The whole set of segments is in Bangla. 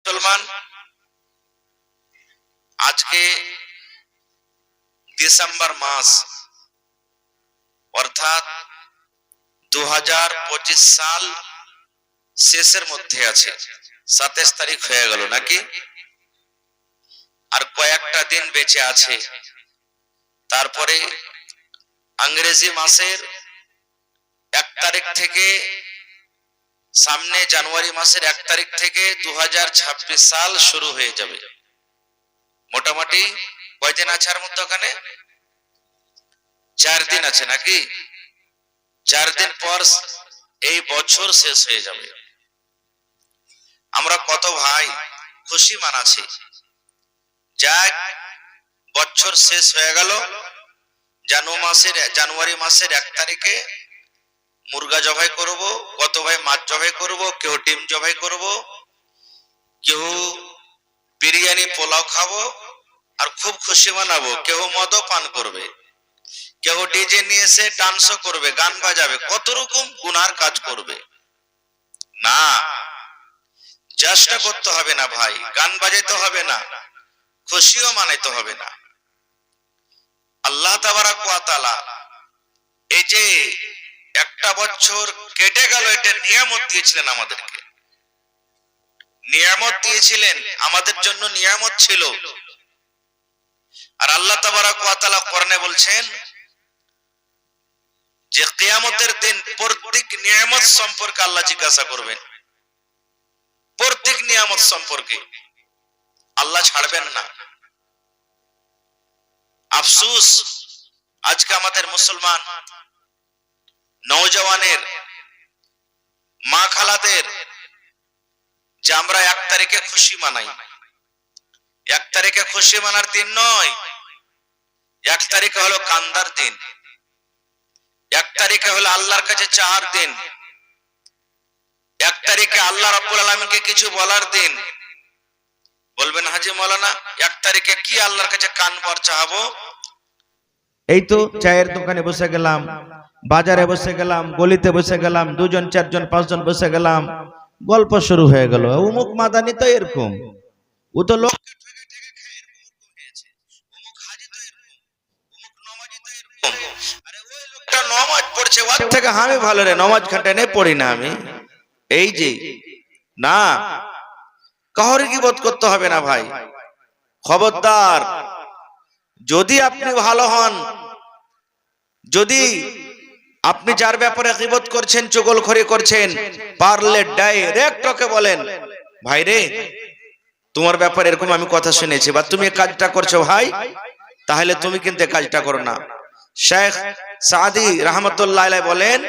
মুসলমান আজকে ডিসেম্বর মাস অর্থাৎ 2025 সাল শেষের মধ্যে আছে। 27 তারিখ হয়ে গেল নাকি? আর কয়েকটা দিন বেঁচে আছে। তারপরে ইংরেজি মাসের 1 তারিখ থেকে সামনে জানুয়ারি মাসের 1 তারিখ থেকে 2026 সাল শুরু হয়ে যাবে। মোটামুটি কয়দিন আছে আর মধ্যে? ওখানে 4 দিন আছে নাকি? 4 দিন পর এই বছর শেষ হয়ে যাবে। আমরা কত ভাই খুশি মানাছি, যাক বছর শেষ হয়ে গেল। জানুয়ারি মাসের 1 তারিখে মুরগা জবাই করব, কত ভাই মাছ জবাই করব, কেউ ডিম জবাই করব, কেউ বিরিয়ানি পোলাও খাবো আর খুব খুশি মানাবো। কেউ মদও পান করবে, কেউ ডিজে নিয়ে এসে ডান্সও করবে, গান বাজাবে, কত রকম গুনার কাজ করবে। না, চেষ্টা করতে হবে না ভাই, গান বাজাইতে হবে না, খুশিও মানাইতে হবে না। আল্লাহ তাবারাক ওয়া তাআলা এই যে একটা বছর কেটে গেল, এটা নিয়ামত দিয়েছিলেন আমাদেরকে, নিয়ামত দিয়েছিলেন, আমাদের জন্য নিয়ামত ছিল। আর আল্লাহ তাবারাক ওয়া তাআলা কোরআনে বলছেন যে কিয়ামতের দিন প্রত্যেক নিয়ামত সম্পর্কে আল্লাহ জিজ্ঞাসা করবেন, প্রত্যেক নিয়ামত সম্পর্কে আল্লাহ ছাড়বেন না। আফসোস আজকে আমাদের মুসলমান নওজওয়ানের মা খালাদের যে আমরা 1 তারিখে খুশি মানাই। 1 তারিখে খুশি মানার দিন নয়, 1 তারিখে হলো কান্দার দিন, 1 তারিখে হলো আল্লাহর কাছে চাওয়ার দিন, 1 তারিখে আল্লাহ রাব্বুল আলামিনকে কিছু বলার দিন। বলবেন হাজী মাওলানা 1 তারিখে কি আল্লাহর কাছে কান ভর চাইবো? এই তো চায়ের দোকানে বসে গেলাম, বাজারে বসে গেলাম, গলিতে বসে গেলাম, 2 জন 4 জন 5 জন বসে গেলাম, গল্প শুরু হয়ে গেল। অমুক মাদানি তো এরকম, ও তো লোক নামাজ পড়ছে, ওর থেকে আমি ভালো রে, নামাজ খাটানে পড়ি না আমি। এই যে না, কাহরে গীবত করতে হবে না ভাই, খবরদার। যদি আপনি ভালো হন, যদি আপনি যার ব্যাপারে গীবত করছেন, চুগলখড়ি করছেন, পারলে ডাইরেক্ট ওকে বলেন, ভাই রে তোমার ব্যাপারে এরকম আমি কথা শুনেছি, বা তুমি এই কাজটা করছো ভাই, তাহলে তুমি কিন্তু এই কাজটা করো না। শেখ সাদি রাহমাতুল্লাহ আলাইহি বলেন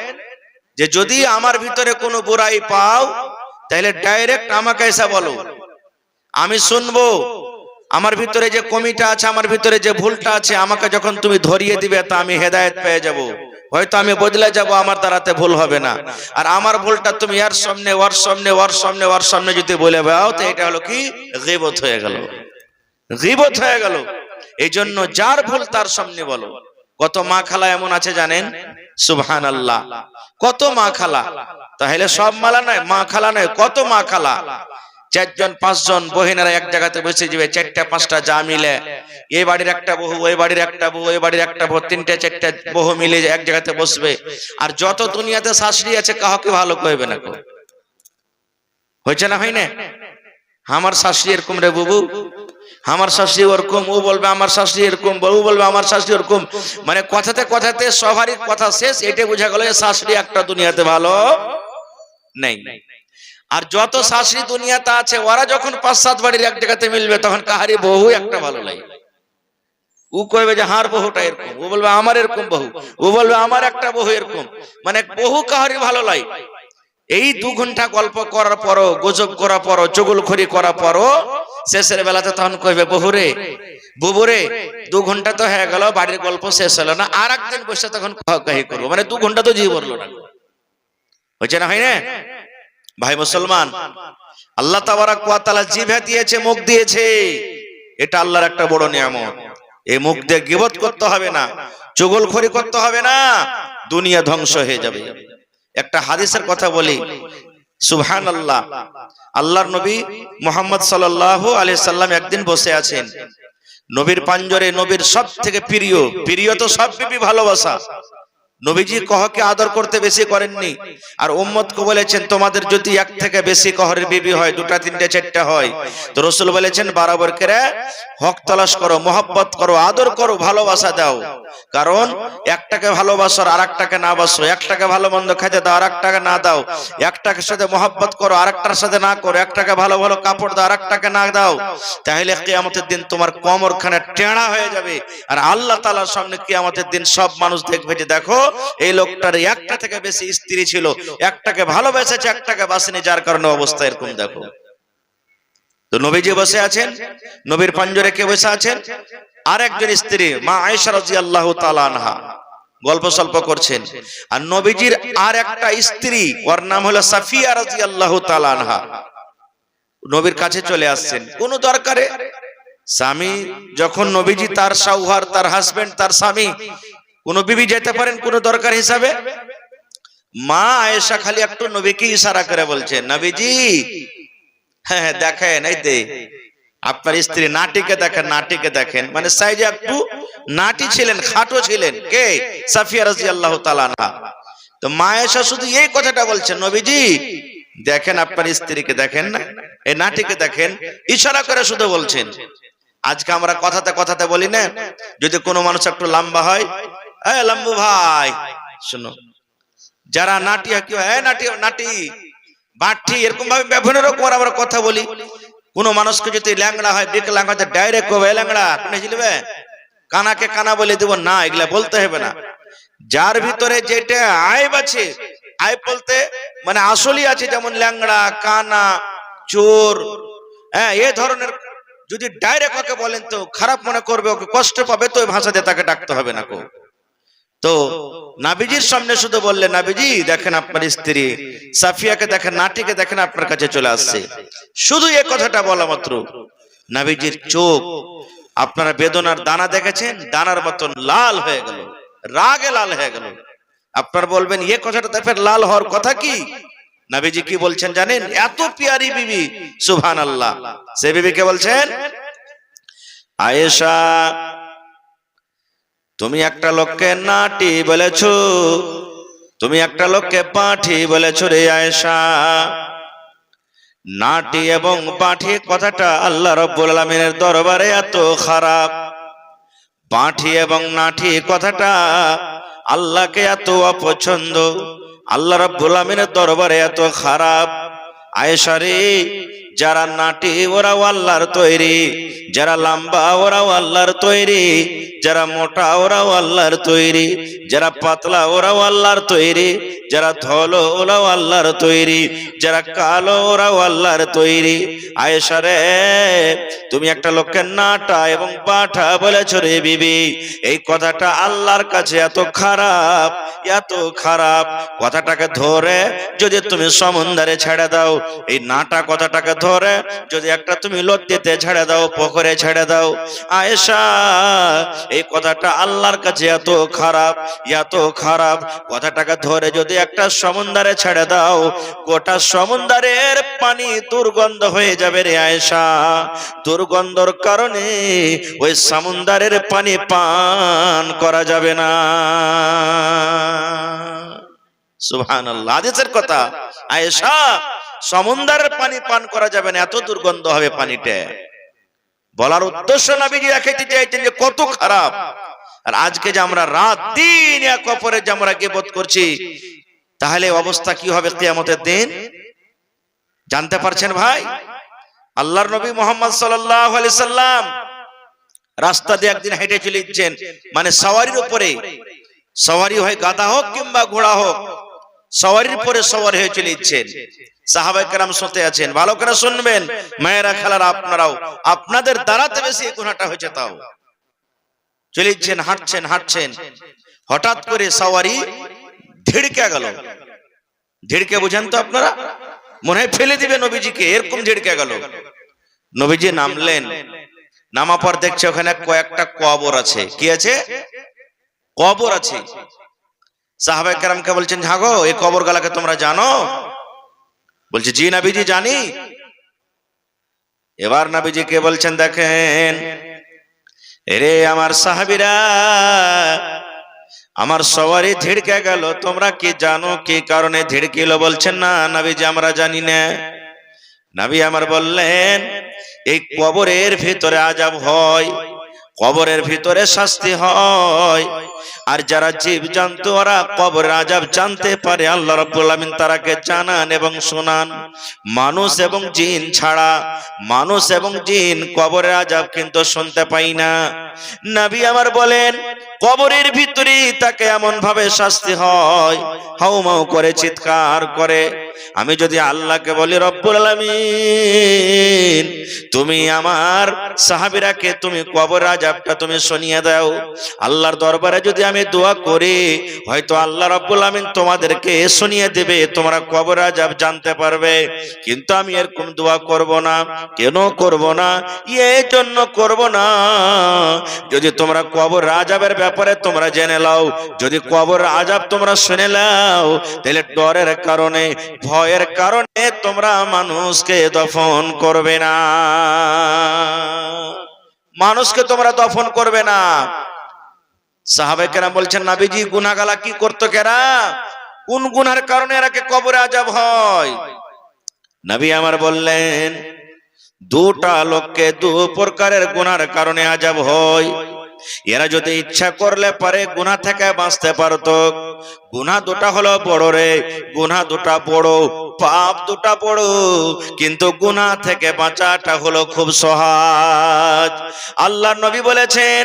যে যদি আমার ভিতরে কোনো বুরাই পাও তাহলে ডাইরেক্ট আমাকে এসে বলো, আমি শুনবো। আমার ভিতরে যে কমিটা আছে, আমার ভিতরে যে ভুলটা আছে, আমাকে যখন তুমি ধরিয়ে দিবে তা আমি হেদায়েত পেয়ে যাব, হয়তো আমি বদলে যাব, আমার দ্বারাতে ভুল হবে না। আর আমার ভুলটা তুমি এর সামনে ওর সামনে ওর সামনে ওর সামনে যদি বলে দাও তো এটা হলো কি? গীবত হয়ে গেল, গীবত হয়ে গেল। এই জন্য যার ভুল তার সামনে বলো। কত মা খালা এমন আছে জানেন? সুবহানাল্লাহ, কত মা খালা, তাহলে সব মালা নয়, মা খালা নয়, কত মা খালা। 4 জন 5 জন বহিনেরা এক জায়গাতে বসে যাবে, 4টা 5টা যা মিলে, এই বাড়ির একটা বহু, ওই বাড়ির একটা বহু, ওই বাড়ির একটা বহু, 3টে 4টে বহু মিলে এক জায়গাতে বসবে। আর যত দুনিয়াতে শাশুড়ি আছে কাউকে ভালো কইবে না। হয়েছে না, হয় না? আমার শাশুড়ি এরকম রে বুবু, আমার শাশুড়ি ওরকম, ও বলবে আমার শাশুড়ি এরকম, বউ বলবে আমার শাশুড়ি ওরকম। মানে কথাতে কথাতে সবারই কথা শেষ, এটা বোঝা গেল শাশুড়ি একটা দুনিয়াতে ভালো নেই। আর যত শাশুড়ি দুনিয়াতে আছে ওরা যখন 5-7 বাড়ির এক জায়গাতে মিলবে তখন কাহারি বহু একটা ভালো লাগে। ও কইবে যে হার বহুটা এরকম, ও বলবে আমার এরকম বহু, ও বলবে আমার একটা বহু এরকম। মানে বহু কাহারি ভালো লাগে। এই 2 ঘন্টা গল্প করার পরও, গুজব করার পরও, চুগলখড়ি করার পরও শেষের বেলাতে তখন কইবে বহুরে বুবুরে 2 ঘন্টা তো হয়ে গেল, বাড়ির গল্প শেষ হলো না, আর একদিন বসে তখন কাহি করবো। মানে 2 ঘন্টা তো জীব বললো না। হয়েছে না, হয় না? ভাই মুসলমান, আল্লাহ তাবারাক ওয়া তাআলা জিভে দিয়েছে, মুখ দিয়েছে, এটা আল্লাহর একটা বড় নিয়ামত। এই মুখ দিয়ে গীবত করতে হবে না, চুগলখড়ি করতে হবে না, দুনিয়া ধ্বংস হয়ে যাবে। একটা হাদিসের কথা বলি, সুবহানাল্লাহ। আল্লাহর নবী মুহাম্মদ সাল্লাল্লাহু আলাইহি সাল্লাম একদিন বসে আছেন, নবীর পাঞ্জরে, নবীর সব থেকে প্রিয়, প্রিয় তো সব বিবি ভালোবাসা, নবীজি কহকে আদর করতে বেশি করেননি। আর উম্মতকে বলেছেন তোমাদের যদি এক থেকে বেশি কহরের বিবি হয়, দুটা তিনটে চারটা হয়, তো রাসূল বলেছেন বরাবর করে হক তালাশ করো, মোহাব্বত করো, আদর করো, ভালোবাসা দাও। কারণ একটাকে ভালোবাসো আর আরেকটাকে না বাসো, একটাকে ভালো মন্দ খেতে দাও আর একটাকে না দাও, একটাকে সাথে মোহাব্বত করো আর একটার সাথে না করো, একটাকে ভালো ভালো কাপড় দাও আর একটাকে না দাও, তাহলে কিয়ামতের দিন তোমার কোমরখানে টেঁড়া হয়ে যাবে। আর আল্লাহ তাআলার সামনে কিয়ামতের দিন সব মানুষ দেখবে যে দেখো এই লোকটার একটা থেকে বেশি স্ত্রী ছিল, একটাকে ভালোবেসেছে একটাকে বাসেনি, যার কারণে অবস্থা এরকম। দেখো তো নবীজি বসে আছেন, নবীর পাঞ্জরে কে বসে আছেন? আর একজন স্ত্রী মা আয়েশা রাদিয়াল্লাহু তাআলা আনহা গল্প সল্প করছেন। আর নবীজির আর একটা স্ত্রী, ওর নাম হলো সাফিয়া রাদিয়াল্লাহু তাআলা আনহা, নবীর কাছে চলে আসছেন কোন দরকারে। স্বামী যখন নবীজি তার শাওহার, তার হাজবেন্ড, তার স্বামী, কোন বিবি যেতে পারেন কোন দরকার হিসাবে। মা আয়েশা খালি একটু নবীকে ইশারা করে বলছেন, নবীজি হ্যাঁ দেখেন, এই দে আপনার স্ত্রী নাটিকে দেখেন, নাটিকে দেখেন। মানে সাইজে একটু নাটি ছিলেন, খাটো ছিলেন, কে? সাফিয়া রাদিয়াল্লাহু তাআলা আনহা। তো মা আয়েশা শুধু এই কথাটা বলছেন, নবীজি দেখেন আপনার স্ত্রীকে দেখেন না, এই নাটিকে দেখেন, ইশারা করে শুধু বলছেন। আজকে আমরা কথাতে কথাতে বলি না, যদি কোনো মানুষ একটু লম্বা হয়, এই লম্বু ভাই শুনো, যারা নাটি কি হয়, নাটি নাটি বাটি এরকম ভাবে বিভিন্ন রকম আমরা কথা বলি। কোন মানুষকে যদি ল্যাংড়া হয়, বিকলাঙ্গ হয়, ডাইরেক্ট কবে ল্যাংড়া কোনে ঝিলবে, কানাকে কানা বলে দেব না, এগুলা বলতে হবে না। যার ভিতরে যেটা আইব আছে, আইব বলতে মানে আসলই আছে, যেমন ল্যাংড়া, কানা, চোর, হ্যাঁ এই ধরনের যদি ডাইরেক্ট ওকে বলেন তো খারাপ মনে করবে, ওকে কষ্ট পাবে, তো ওই ভাষা দিয়ে তাকে ডাকতে হবে না কো। তো নাবিজির সামনে শুধু বললেন, নাবিজি দেখেন আপনার স্ত্রী সাফিয়াকে দেখেন, নাটিকে দেখেন, আপনার কাছে চলে আসছে। শুধু এই কথাটা বলা মাত্র নাবিজির চোখ, আপনারা বেদনার দানা দেখেছেন, দানার মতন লাল হয়ে গেল, রাগে লাল হয়ে গেল। আপনারা বলবেন এই কথাটা দেখেন লাল হওয়ার কথা কি? নবীজি কি বলছেন জানেন? এত পিয়ারি বিবি, সুবহানাল্লাহ। সে বিবিকে বলছেন, আয়েশা তুমি একটা লোককে নাটি বলেছো, তুমি একটা লোককে পাঠি বলেছো রে আয়েশা। নাটি এবং পাঠি কথাটা আল্লাহ রাব্বুল আলামিনের দরবারে এত খারাপ, পাঠি এবং নাটি কথাটা আল্লাহকে এত অপছন্দ, আল্লাহ রাব্বুল আলামিনের দরবারে এত খারাপ। আয়েশা রে, যারা নাটি ওরাও আল্লাহর তৈরি, যারা লম্বা ওরাও আল্লাহর তৈরি, যারা মোটা ওরাও আল্লাহর তৈরি, যারা পাতলা ওরাও আল্লাহর তৈরি, যারা ধলো ওরাও আল্লাহর তৈরি, যারা কালো ওরাও আল্লাহর তৈরি। আয়েশা রে, তুমি একটা লোককে নাটা এবং পাঠা বলেছো রে বিবি, এই কথাটা আল্লাহর কাছে এত খারাপ, এত খারাপ। কথাটাকে ধরে যদি তুমি সমুদ্রে ছেড়ে দাও, এই নাটা কথাটাকে ধরে যদি একটা তুমি লতিতে ছেড়ে দাও, পুকুরে ছেড়ে দাও, আয়েশা এই কথাটা আল্লাহর কাছে এত খারাপ, এত খারাপ। কথাটাকে ধরে যদি একটা সমুদ্রে ছেড়ে দাও, গোটা সমুদ্রের পানি দুর্গন্ধ হয়ে যাবে রে আয়েশা। দুর্গন্ধর কারণে ওই সমুদ্রের পানি পান করা যাবে না। সুবহানাল্লাহ, হাদিসের কথা। আয়েশা, সমুদ্রের পানি পান করা যাবে না, এত দুর্গন্ধ হবে পানিটা। বলার উদ্দেশ্য নবীজি দেখাইতে চাইছেন যে কত খারাপ। আর আজকে যে আমরা রাত দিন এক অপরের যে আমরা গীবত করছি, তাহলে অবস্থা কি হবে কিয়ামতের দিন? জানতে পারছেন ভাই? আল্লাহর নবী মুহাম্মদ সাল্লাল্লাহু আলাইহি সাল্লাম রাস্তা দিয়ে একদিন হেঁটে চলেছেন, মানে সওয়ারির উপরে, সওয়ারি হয় গাধা হোক কিংবা ঘোড়া হোক, সওয়ারির পরে সওয়ার হয়ে চলেছেন। সাহাবায়ে কেরাম শুনতে আছেন, ভালো করে শুনবেন মায়েরা খালারা, আপনারাও, আপনাদের দ্বারাতে বেশি এই গুনাহটা হয়েছে। তাও চলেছেন, হাঁটছেন হাঁটছেন, হঠাৎ করে সওয়ারি ধিড়কে গেল। ধিড়কে বুঝেন তো আপনারা? মনে হয় ফেলে দিবে নবীজিকে, এরকম ঝিড়কে গেল। নবীজি নামলেন, নামা পর দেখছে ওখানে কয়েকটা কবর আছে। কি আছে? কবর আছে। সাহাবায়ে কেরামকে বলছেন, হাগো এই কবর গুলাকে তোমরা জানো? বলছে জি নবীজি জানি। এবার নবীজি কে বলছেন দেখেন, এরে আমার সাহাবীরা, আমার সওয়ারি ধিড়কে গেল, তোমরা কি জানো কি কারণে ধিড়কিল? বলছেন না নবীজি আমরা জানি না। নবী আমার বললেন, এই কবরের ভিতরে আযাব হয়, কবরের ভিতরে শাস্তি হয়, আর যারা জীব জন্তু ওরা কবরের আযাব জানতে পারে আল্লাহ রাব্বুল আমিন তারাকে জানান এবং শোনান। মানুষ এবং জিন ছাড়া, মানুষ এবং জিন কবরের আযাব কিন্তু শুনতে পাই না। নবী আমার বলেন, কবরের ভিতরে তাকে এমন ভাবে শাস্তি হয়, হাউমাউ করে চিৎকার করে। আমি যদি আল্লাহকে বলি রব্বুল আলামিন তুমি আমার সাহাবীরাকে তুমি কবর আযাবটা তুমি শুনিয়ে দাও, আল্লাহর দরবারে যদি আমি দোয়া করি, হয়তো আল্লাহ রাব্বুল আমিন তোমাদেরকে শুনিয়ে দেবে, তোমরা কবর আযাব জানতে পারবে। কিন্তু আমি এরকম দোয়া করব না। কেন করব না? এই জন্য করব না, যদি তোমরা কবর আযাবের ব্যাপারে তোমরা জেনে নাও, যদি কবর আযাব তোমরা শুনে নাও, তাহলে ডরের কারণে, ভয়ের কারণে তোমরা মানুষকে দফন করবে না, মানুষকে তোমরা দফন করবে না। সাহাবায়ে কেরাম বলছেন নবীজি গুনাহগালা কি করতো কেরা? কোন গুনার কারণে এরাকে কবরে আযাব হয়? নবী আমার বললেন, দুটা লোককে দু প্রকারের গুনার কারণে আযাব হয়। এরা যদি ইচ্ছা করলে পারে গুনাহ থেকে বাঁচতে পারতো। গুনাহ দুটা হলো বড় রে, গুনাহ দুটা বড়, পাপ দুটা বড়, কিন্তু গুনাহ থেকে বাঁচাটা হলো খুব সহজ। আল্লাহর নবী বলেছেন,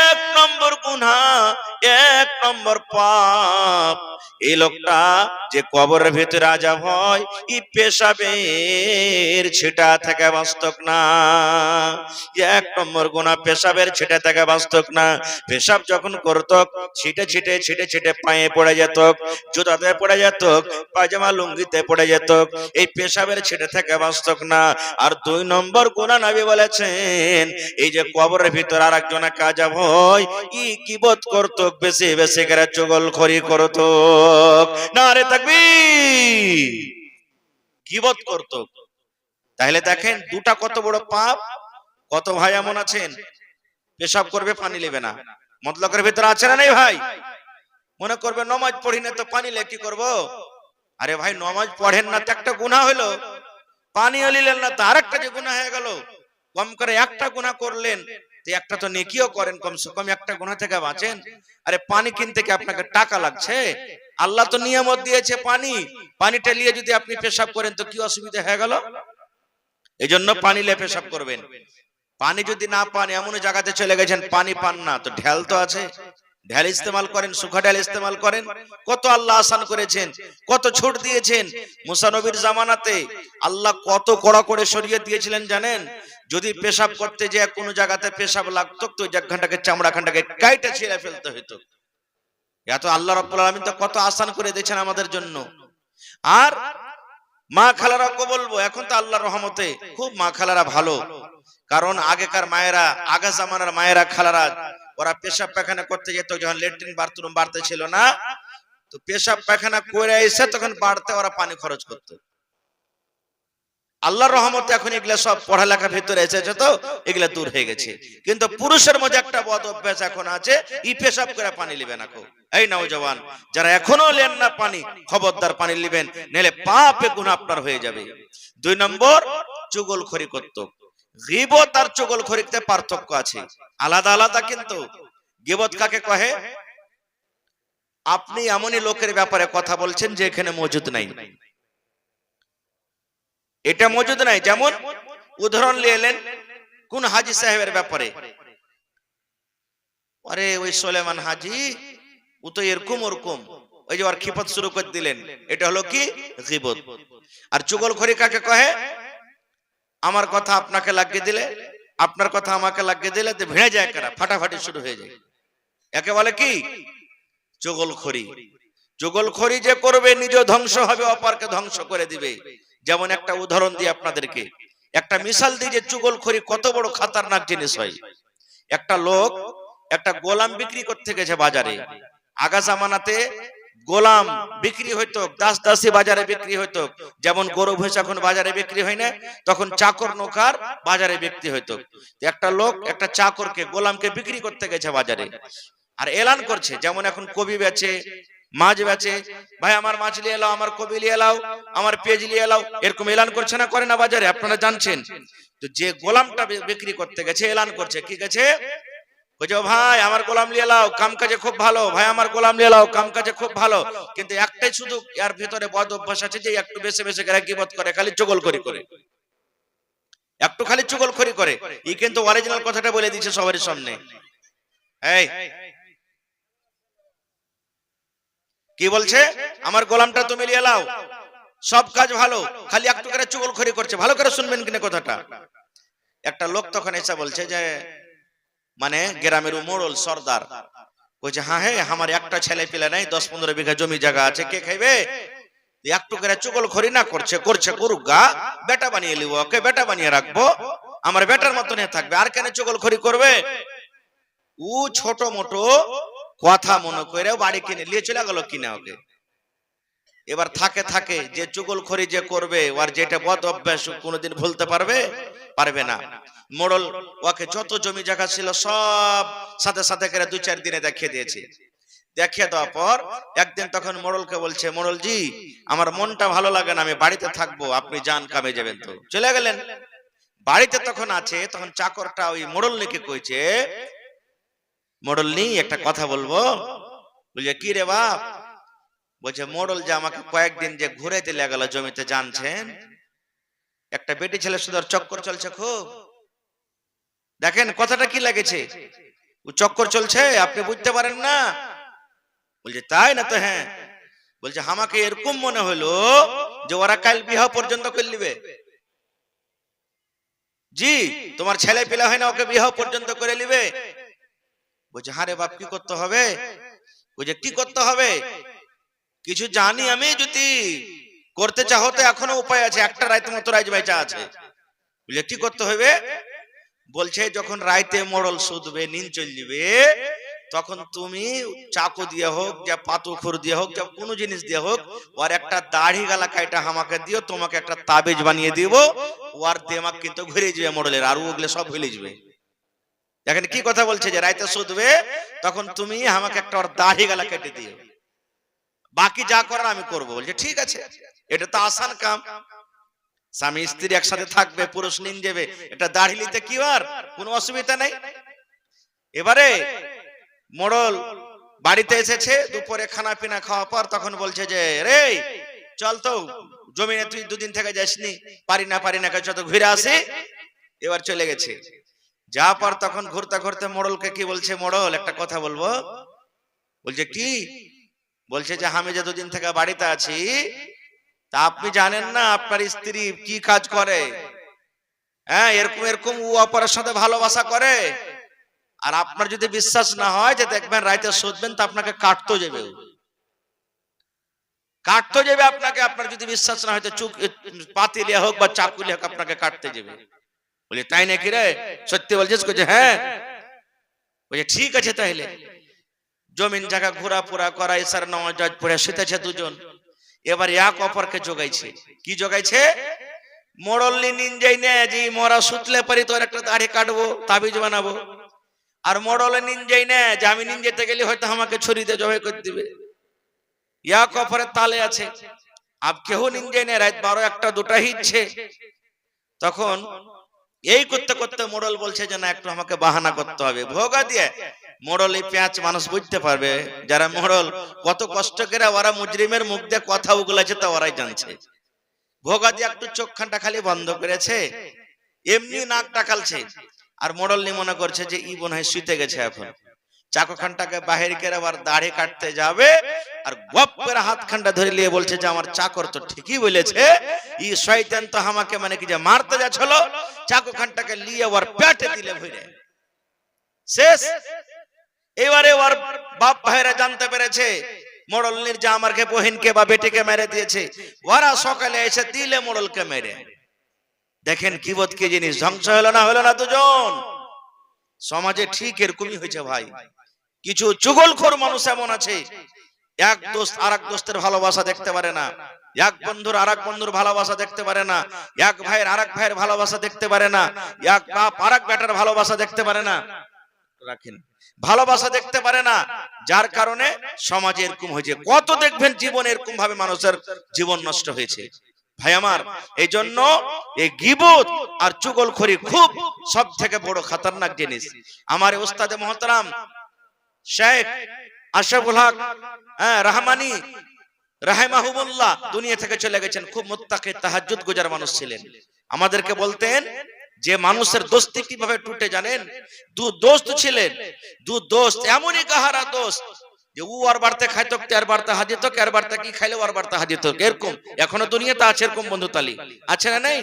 এক নম্বর গুনাহ, এক নম্বর পাপ, এই লোকটা যে কবরের ভিতরে আযাব হয়, এই পেশাবের ছিটা থেকে বাঁচতক না। এক নম্বর গুনাহ পেশাবের ছিটা থেকে বাঁচতক না। পেশাব যখন করত, ছিটে ছিটে ছিটে ছিটে পায়ে পড়ে যেত, জুতাতে পড়ে যেত, পায়জামা লুঙ্গিতে পড়ে যেত, এই পেশাবের ছিটে থেকে বাঁচতক না। আর দুই নম্বর গুনাহ নবী বলেছেন, এই যে কবরের ভিতর আরেকজনের আযাব হয়, ই গীবত করত, বেশি বেশি করে চুগলখড়ি করত। নারে তাকবীর! গীবত করত। তাহলে দেখেন দুটা কত বড় পাপ। কত ভাই এমন আছেন পেশাব করবে পানি নেবে না, মতলবের ভিতরে আছে না নাই ভাই? মনে করবে নামাজ পড়ি না তো পানি লে কি করব? আরে ভাই নামাজ পড়েন না তো একটা গুনাহ হলো, পানিও নিলেন না তো আরেকটা যে গুনাহ হয়ে গেল। কম করে একটা গুনাহ করলেন তো একটা তো নেকিও করেন, কমসে কম একটা গুনাহ থেকে বাঁচেন। আরে পানি কিনতে কি আপনাকে টাকা লাগছে? আল্লাহ তো নিয়ামত দিয়েছে পানি, পানিটা নিয়ে যদি আপনি পেশাব করেন তো কি অসুবিধা হয়ে গেল? এজন্য পানি লে পেশাব করবেন। পানি যদি না পান, এমন জায়গাতে চলে গেছেন পানি পান না, তো ঢেল তো আছে, ঢেল ইস্তেমাল করেন, সুখা ঢেল ইস্তেমাল করেন। কত আল্লাহ আসান করেছেন, কত ছুট দিয়েছেন। মুসা নবীর জামানাতে আল্লাহ কত কড়া করে শরীয়ত দিয়েছিলেন জানেন? যদি পেশাব করতে যে কোনো জায়গাতে পেশাব লাগতো, তো জায়গাটাকে চামড়াখানটাকে কাইটা ছিঁড়ে ফেলতে হতো। এত আল্লাহ রাব্বুল আলামিন তো কত আসান করে দিয়েছেন আমাদের জন্য। আর মা খালারাকে বলবো, এখন তো আল্লাহর রহমতে খুব মা খালারা ভালো। কারণ আগেকার মায়েরা, আগা জামানার মায়েরা খালারা, ওরা পেশাব পায়খানা করতে যেত যখন ল্যাট্রিন বাথরুম বাড়তে ছিল না, তো পেশাব পায়খানা করে এসে তখন বাড়তে ওরা পানি খরচ করত। আল্লাহর রহমতে এখন এগুলা সব পড়ালেখার ভিতরে এসেছে, তো এগুলা দূর হয়ে গেছে। কিন্তু পুরুষের মধ্যে একটা বদ অভ্যাস এখন আছে, ই পেশাব করে পানি নেবে না। এই নওজওয়ান যারা এখনো নেন না পানি, খবরদার পানি নেবেন, নাহলে পাপে গুনাহ আপনার হয়ে যাবে। দুই নম্বর, চুগলখড়ি করত। গীবত আর চুগলখড়িতে পার্থক্য আছে, আলাদা আলাদা। কিন্তু গীবত কাকে কহে? আপনি এমনই লোকের ব্যাপারে কথা বলছেন যে এখানে মজুদ নাই, এটা মজুদ নাই। যেমন উদাহরণ নিয়ে এলেন কোন হাজী সাহেবের ব্যাপারে, আরে ওই সুলেমান হাজী, ও তো এরকম ওরকম, ওই যে ওর খিফত শুরু করে দিলেন, এটা হলো কি? গীবত। আর চুগলখড়ি কাকে কহে? আমার কথা আপনাকে লাগিয়ে দিলে, আপনার কথা আমাকে লাগিয়ে দিলে তো ভেঙে যায়, কারা ফাটাফাটি শুরু হয়ে যায়, একে বলে কি? চুগলখড়ি। চুগলখড়ি যে করবে নিজে ধ্বংস হবে, অপরকে ধ্বংস করে দিবে। যেমন একটা উদাহরণ দিই আপনাদেরকে, একটা মিসাল দিই যে চুগলখড়ি কত বড় খতরনাক জিনিস হয়। একটা লোক একটা গোলাম বিক্রি করতে গেছে বাজারে। আগা জামানাতে গোলাম বিক্রি হইতো, দাস দাসী বাজারে বিক্রি হইতো, যেমন গরু ভৈঁস এখন বাজারে বিক্রি হয় না, তখন চাকর নৌকার বাজারে বিক্রি হইতো। একটা লোক একটা চাকরকে গোলামকে বিক্রি করতে গেছে বাজারে, আর এলান করছে, যেমন এখন কবি বেচে, মাছ বেচে, ভাই আমার মাছ নিয়ে এলাও, আমার কবি নিয়ে এলাও, আমার পেঁয়াজ নিয়ে এলাও, এরকম এলান করছে না করে না বাজারে, আপনারা জানছেন। তো যে গোলামটা বিক্রি করতে গেছে এলান করছে, কি গেছে, বলছে ও ভাই আমার গোলাম নিয়ে এলাও, কাম কাজে খুব ভালো, ভাই আমার গোলাম নিয়ে এলাও, কাম কাজে খুব ভালো। কিন্তু একটাই শুধু এর ভিতরে বদ অভ্যাস আছে যে একটু বেশি বেশি করে গীবত করে, খালি চুগলখড়ি করে, একটু খালি চুগলখড়ি করে। এই কিন্তু অরিজিনাল কথাটা বলে দিয়েছে সবার সামনে। এই কি বলছে, আমার গোলামটা তুমি নিয়ে এলাও, সব কাজ ভালো, খালি একটু করে চুগলখড়ি করছে। ভালো করে শুনবেন কিনা কথাটা। একটা লোক তখন এসে বলছে যে, মানে গ্রামের মোড়ল সর্দার, বলছে হ্যাঁ হ্যাঁ আমার একটা ছেলে পেলে নাই, 10-15 বিঘা জমি জায়গা আছে, কে খাইবে, একটু করে চুগলখড়ি না করছে, করছে করুক গা, বেটা বানিয়ে লিব, ওকে বেটা বানিয়ে রাখবো, আমার বেটার মতন থাকবে, আর কেন চুগলখড়ি করবে। ও ছোট মোটো কথা মনে করে বাড়ি কিনে নিয়ে চলে গেল কিনা ওকে। এবার থাকে থাকে যে চুগলখড়ি যে করবে, ওর যেটা বদ অভ্যাস কোনোদিন ভুলতে পারবে পারবে না। মোড়ল ওকে যত জমি জায়গা ছিল সব সাথে সাথে করে 2-4 দিনে দেখিয়ে দিয়েছে। দেখিয়ে দেওয়ার পর একদিন তখন মোড়লকে বলছে, মোড়ল জি আমার মনটা ভালো লাগে না, আমি বাড়িতে থাকবো, আপনি যান কামে যাবেন। তো চলে গেলেন। বাড়িতে তখন আছে, তখন চাকরটা ওই মোড়লনিকে কইছে, মোড়লনি একটা কথা বলবো। বলছে কি রে বাপ। বলছে মোড়ল যে আমাকে কয়েকদিন যে ঘুরে দিলে গেল জমিতে, জানছেন একটা বেটি ছেলে সুন্দর চক্কর চলছে খুব। দেখেন কথাটা কি লাগেছে, ও চক্কর চলছে আপনি বুঝতে পারেন না। বলছে তাই না, তো হ্যাঁ। বলছে আমাকে এরকম মনে হলো যে ওরা কাল বিবাহ পর্যন্ত করে নিবে। জি তোমার ছেলে পেলে হয় না, ওকে বিবাহ পর্যন্ত করে নিবে। বলছে হ্যাঁ রে বাপ কি করতে হবে। বলছে কি করতে হবে, কিছু জানি আমি, যদি করতে চাও তো এখনো উপায় আছে, একটা রাইতে মতো রাইজ বাইচা আছে। বলছে কি করতে হবে। বলছে যখন রাইতে মোড়ল শুধবে, নিন চল দিবে, তখন তুমি চাকু দিয়ে হোক, যা পাতুখুর দিয়ে হোক, যা কোনো জিনিস দিয়ে হোক, ওর একটা দাড়ি গালা কাইটা আমাকে দিও, তোমাকে একটা তাবিজ বানিয়ে দিব, ওর দেমাগ কিন্তু ঘুরে যাবে মোড়লের, আর ওগুলো সব ভুলে যাবে। দেখেন কি কথা বলছে, যে রাইতে শুধবে তখন তুমি আমাকে একটা ওর দাড়ি গালা কেটে দিও, বাকি যা করার আমি করব। বলছে ঠিক আছে, এটা তো আসান কাম, স্বামী স্ত্রী একসাথে থাকবে, পুরুষ নিন যাবে, এটা দাড়ি নিতে কি আর কোনো অসুবিধা নেই। এবারে মোড়ল বাড়িতে এসেছে, দুপুরে খানা পিনা খাওয়া পর তখন বলছে যে রে চল তো জমিনে, তুই 2 দিন থেকে যাসনি, পারি না চল তো ঘুরে আসি। এবার চলে গেছে, যা পর তখন ঘুরতে ঘুরতে মোড়লকে কি বলছে, মোড়ল একটা কথা বলবো। বলছে কি। বলছে যে আমি যে 2 দিন থেকে বাড়িতে আছি, তা আপনি জানেন না আপনার স্ত্রী কি কাজ করে, হ্যাঁ এরকম এরকম ও অপরের সাথে ভালোবাসা করে, আর আপনার যদি বিশ্বাস না হয় যে দেখবেন রাইতে শুধবেন তো আপনাকে কাটতে যাবে, আপনাকে, আপনার যদি বিশ্বাস না হয় তো চুক পাতিলিয়া হোক বা চাকুলিয়া হোক আপনাকে কাটতে যাবে। বলি তাই নাকি রে, সত্যি বলছিস। বলছে হ্যাঁ। বলছে ঠিক আছে তাইলে। জমিন জায়গা ঘোরাফোরা করা, এসার নামাজ পড়ে শুতেছে দুজন। এবার এক অপরকে জোগাইছে, কি জোগাইছে, মোড়ল নিন যাই না যে মরা সুতলে পারি তোর একটা দাড়ি কাটবো, তাবিজ বানাবো, আর মোড়লে নিন যাই না যে আমি নিন যেতে গেলে হয়তো আমাকে ছুরি দিয়ে জবাই করে দিবে। এক অপরের তালে আছে, আব কেউ নিন যাই না, রাত 12-1-2টা হিচ্ছে। তখন এই করতে করতে মোড়ল বলছে যে না একটু আমাকে বাহানা করতে হবে, ভোগা দিয়ে। মোড়ল এই পেঁয়াজ মানুষ বুঝতে পারবে, যারা মোড়ল কত কষ্ট করে ওরা মুজরিমের মুখ দিয়ে কথা উগলাছে তা ওরাই জানছে। ভোগা দিয়ে একটু চোখখানটা খালি বন্ধ করেছে, এমনি নাক ডাকালছে, আর মোড়ল নি মনে করছে যে ই বোন হয় শুতে গেছে। এখন চাকুখানটাকে বাহির করে আবার দাড়ি কাটতে যাবে, আর গপ করে হাতখানটা ধরে নিয়ে বলছে যে আমার চাকর তো ঠিকই বলেছে, ই শয়তান তো আমাকে মানে কি যে মারতে যাচ্ছিল, চাকুখানটাকে নিয়ে ওর পেটে দিলে ভরে শেষ। এবারে ওর বাপ ভাইরা জানতে পেরেছে মোড়ল নির্জা আমার কে বহিনকে বা বেটিকে মেরে দিয়েছে, ওরা সকালে এসে দিলে মোড়লকে মেরে। দেখেন কিবত কি জিনিস, ধ্বংস হলো না দুজন। সমাজে ঠিক এরকমই হয়েছে ভাই, কিছু চুগলখোর মানুষ এমন আছে এক দোস্ত আর এক দোস্তের ভালোবাসা দেখতে পারে না, এক বন্ধুর আর এক বন্ধুর ভালোবাসা দেখতে পারে না, এক ভাইয়ের আর এক ভাইয়ের ভালোবাসা দেখতে পারে না, এক বাপ আর এক বেটার ভালোবাসা দেখতে পারে না, রাখেন ভালোবাসা দেখতে পারে না। যার কারণে সমাজে এরকম হয়েছে। কত দেখবেন জীবন এরকম ভাবে মানুষের জীবন নষ্ট হয়েছে। ভাই আমার, এই জন্য এই গীবত আর চুগলখড়ি খুব সব থেকে বড় খতরনাক জিনিস। আমার উস্তাদে মুহতারাম শেখ আশরাফুল হক রহমানি রাহিমাহুমুল্লাহ দুনিয়া থেকে চলে গেছেন। খুব মুত্তাকি তাহাজ্জুদ গুজার মানুষ ছিলেন। আমাদেরকে বলতেন যে মানুষের দোস্তি কিভাবে টুটে জানেন? দু দোস্ত ছিলেন, দু দোস্ত এমনই কাহারা দোস্ত যে ও আর বাড়তে খাইতো, আর বাড়তে হাজিত, আর বাড়তে কি খাইলে আর বাড়তে হাজিত, এরকম এখনো দুনিয়াতে আছে এরকম বন্ধু তালি আছে না নেই?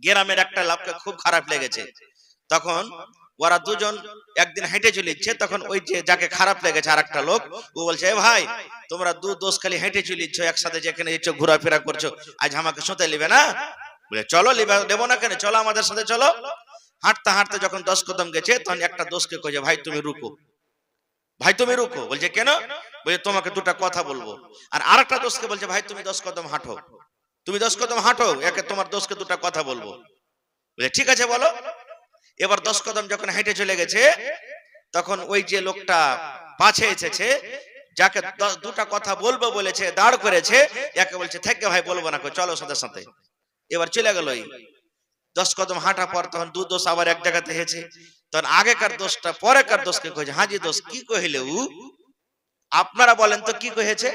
গ্রামের একটা লোককে খুব খারাপ লেগেছে, তখন ওরা দুজন একদিন হেঁটে চলিচ্ছে, তখন ওই যে যাকে খারাপ লেগেছে আর একটা লোক ও বলছে, এ ভাই তোমরা দু দোষ খালি হেঁটে চলিচ্ছ একসাথে, যেখানে ইচ্ছো ঘোরাফেরা করছো, আজ আমাকে শুতে নিবে না? বলে চলো নেবো না কেন, চলো আমাদের সাথে চলো। হাঁটতে হাঁটতে যখন 10 কদম গেছে তখন একটা দোষকে কইছে, ভাই তুমি রুকো, ভাই তুমি রুকো। বলছে কেন? বলছে তোমাকে দুটা কথা বলবো। আর আরেকটা দোষকে বলছে, ভাই তুমি 10 কদম হাঁটো, তুমি 10 কদম হাঁটো, একে তোমার দোষকে দুটা কথা বলবো। বলে ঠিক আছে বলো। এবার 10 কদম যখন হেঁটে চলে গেছে তখন ওই যে লোকটা পাছে এসেছে, যাকে দুটা কথা বলবো বলেছে, দাঁড় করেছে, একে বলছে থেকে ভাই বলবো না, চলো সাথে সাথে। এবার চলে গেল। 10 কদম হাঁটা পর তখন দু দোষ আবার এক জায়গাতে হয়েছে, তখন আগেকার দোষটা পরেকার দোষকে কইছে, হাজি দোষ কি কহিলে উ, আপনারা বলেন তো কি কহেছে,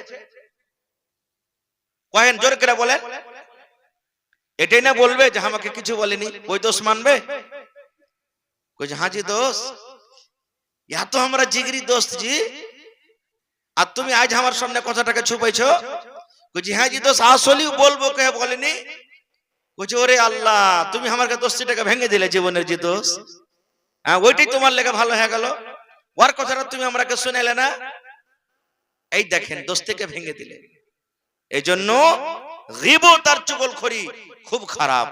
কহেন জোর করে বলেন। এটাই না বলবে যে আমাকে কিছু বলেনি, ওই দোষ মানবে? কইছে হাজি দোষ এত আমরা জিগরি দোস্ত জি, আর তুমি আজ আমার সামনে কথাটাকে ছুপাইছো। কইছি হ্যাঁ জি দোষ আসলেই বলবো, কে বলেনি। কইছে ওরে আল্লাহ, তুমি আমাকে দোস্তিটাকে ভেঙে দিলে জীবনের যে দোষ, হ্যাঁ ওইটাই তোমার লেগে ভালো হয়ে গেল, ওর কথাটা তুমি আমাকে শুনেলে না। এই দেখেন দোস্তিকে ভেঙে দিলে। এই জন্য গীবত আর চুগলখড়ি খুব খারাপ।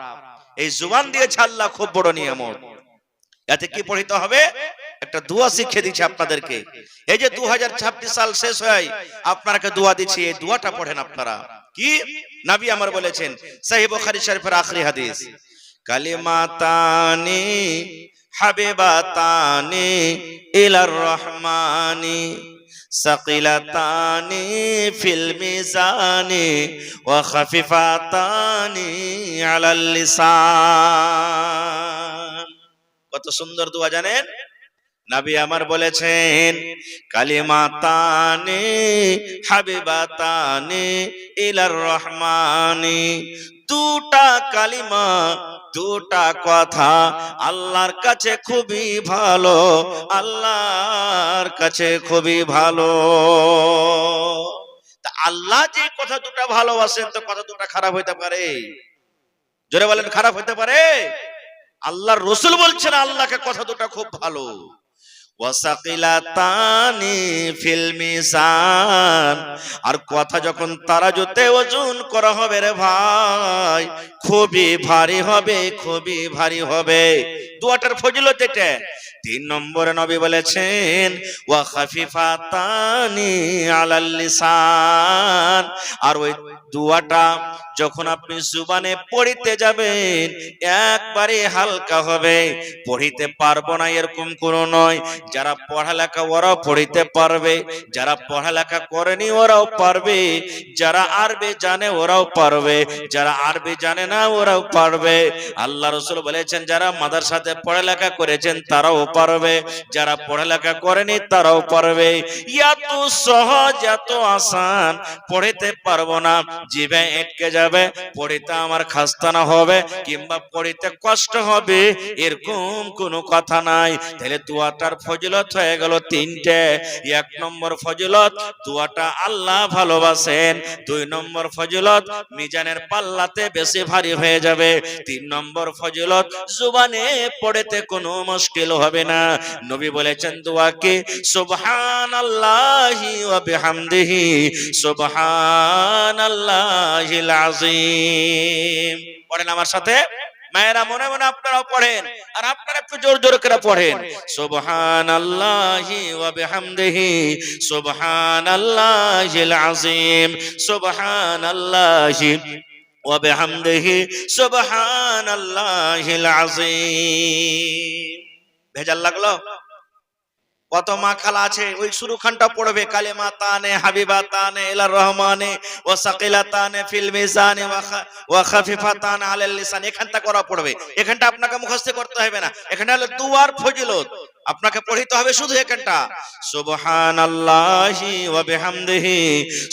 এই জুবান দিয়েছে আল্লাহ খুব বড় নিয়ামত। এতে কি পড়িতে হবে? একটা দোয়া শিখিয়ে দিচ্ছি আপনাদেরকে। এই যে 2026 সাল শেষ হয়, আপনাকে দোয়া দিচ্ছি, এই দোয়াটা পড়েন আপনারা। কি নবী আমার বলেছেন, সহিহ বুখারী শরীফের আখরি হাদিস, কালিমাতানি হাবিবাতানি ইলার রহমানি সাকিলাতানি ফিল মিজানি ওয়া খাফিফাতানি আলাল লিসান। কত সুন্দর দোয়া জানেন? নবী আমার বলেছেন, কালিমাতানি হাবিবাতানি ইলার রহমানি, দুটা কালিমা, দুটা কথা আল্লাহর কাছে খুবই ভালো, আল্লাহর কাছে খুবই ভালো। তা আল্লাহ যে কথা দুটা ভালোবাসেন, তো কথা দুটা খারাপ হইতে পারে? জোরে বলেন, খারাপ হইতে পারে? আল্লাহর রাসূল বলছেন আল্লাহকে কথা দুটা খুব ভালো। ওয়াসাকিলাতানি ফিল মিজান, আর কথা যখন তারাজুতে ওজন করা হবে রে ভাই, খুবই ভারী হবে, খুবই ভারী হবে। দোয়াটার ফজিলত এটা। 3 নম্বরে নবী বলেছেন, ওয়া খাফিফাতানি আলাল লিসান, আর ওই দোয়াটা যখন আপনি জুবানে পড়িতে যাবেন একবারে হালকা হবে। পড়িতে পারবো না এরকম কোনো নয়, যারা পড়ালেখা ওরাও পড়িতে পারবে, যারা পড়ালেখা করেনি ওরাও পারবে, যারা আরবি জানে ওরাও পারবে, যারা আরবি জানে না ওরাও পারবে। আল্লাহ রাসূল বলেছেন, যারা মাদ্রাসাতে পড়ালেখা করেছেন তারাও পারবে, যারা পড়ালেখা করেনি তারাও পারবে। এত সহজ, এত আসান, পড়িতে পারবো না, জিভে আটকে যাবে, পড়িতে আমার খাস্তানা হবে কিংবা পড়িতে কষ্ট হবে, এরকম কোনো কথা নাই। তাহলে দোয়াটার ফজিলত হয়ে গেল 3টে। 1 নম্বর ফজিলত, দোয়াটা আল্লাহ ভালোবাসেন। 2 নম্বর ফজিলত, মিজানের পাল্লাতে বেশি ভারী হয়ে যাবে। 3 নম্বর ফজিলত, জুবানে পড়তে কোনো মুশকিল হবে না। নবী বলেছেন দোয়াকে, সুবহানাল্লাহি ওয়া বিহামদিহি সুবহানাল্লাহিল আযীম। পড়েন আমার সাথে, মায়েরা মনে মনে আপনারাও পড়েন, আর আপনারা একটু জোর জোর করে পড়েন, সুবহানাল্লাহি ওয়া বিহামদিহি সুবহানাল্লাহিল আযীম, সুবহানাল্লাহি ওয়া বিহামদিহি সুবহানাল্লাহিল আযীম। ভেজাল লাগলো? কত মা খালা আছে ওই শুরু খানটা পড়বে, কালেমা তানে হাবিবা তানে ইলার রহমানে ওয়া সাকিলাতানে ফিল মিজানে ওয়া খাফিফাতান আলাল লিসান, এখানটা করা পড়বে। এখানটা আপনাকে মুখস্থ করতে হবে না, এখানটা হলো দুয়ার ফজিলত, আপনাকে পড়তে হবে শুধু এখানটা, সুবহানাল্লাহি ওয়া বিহামদিহি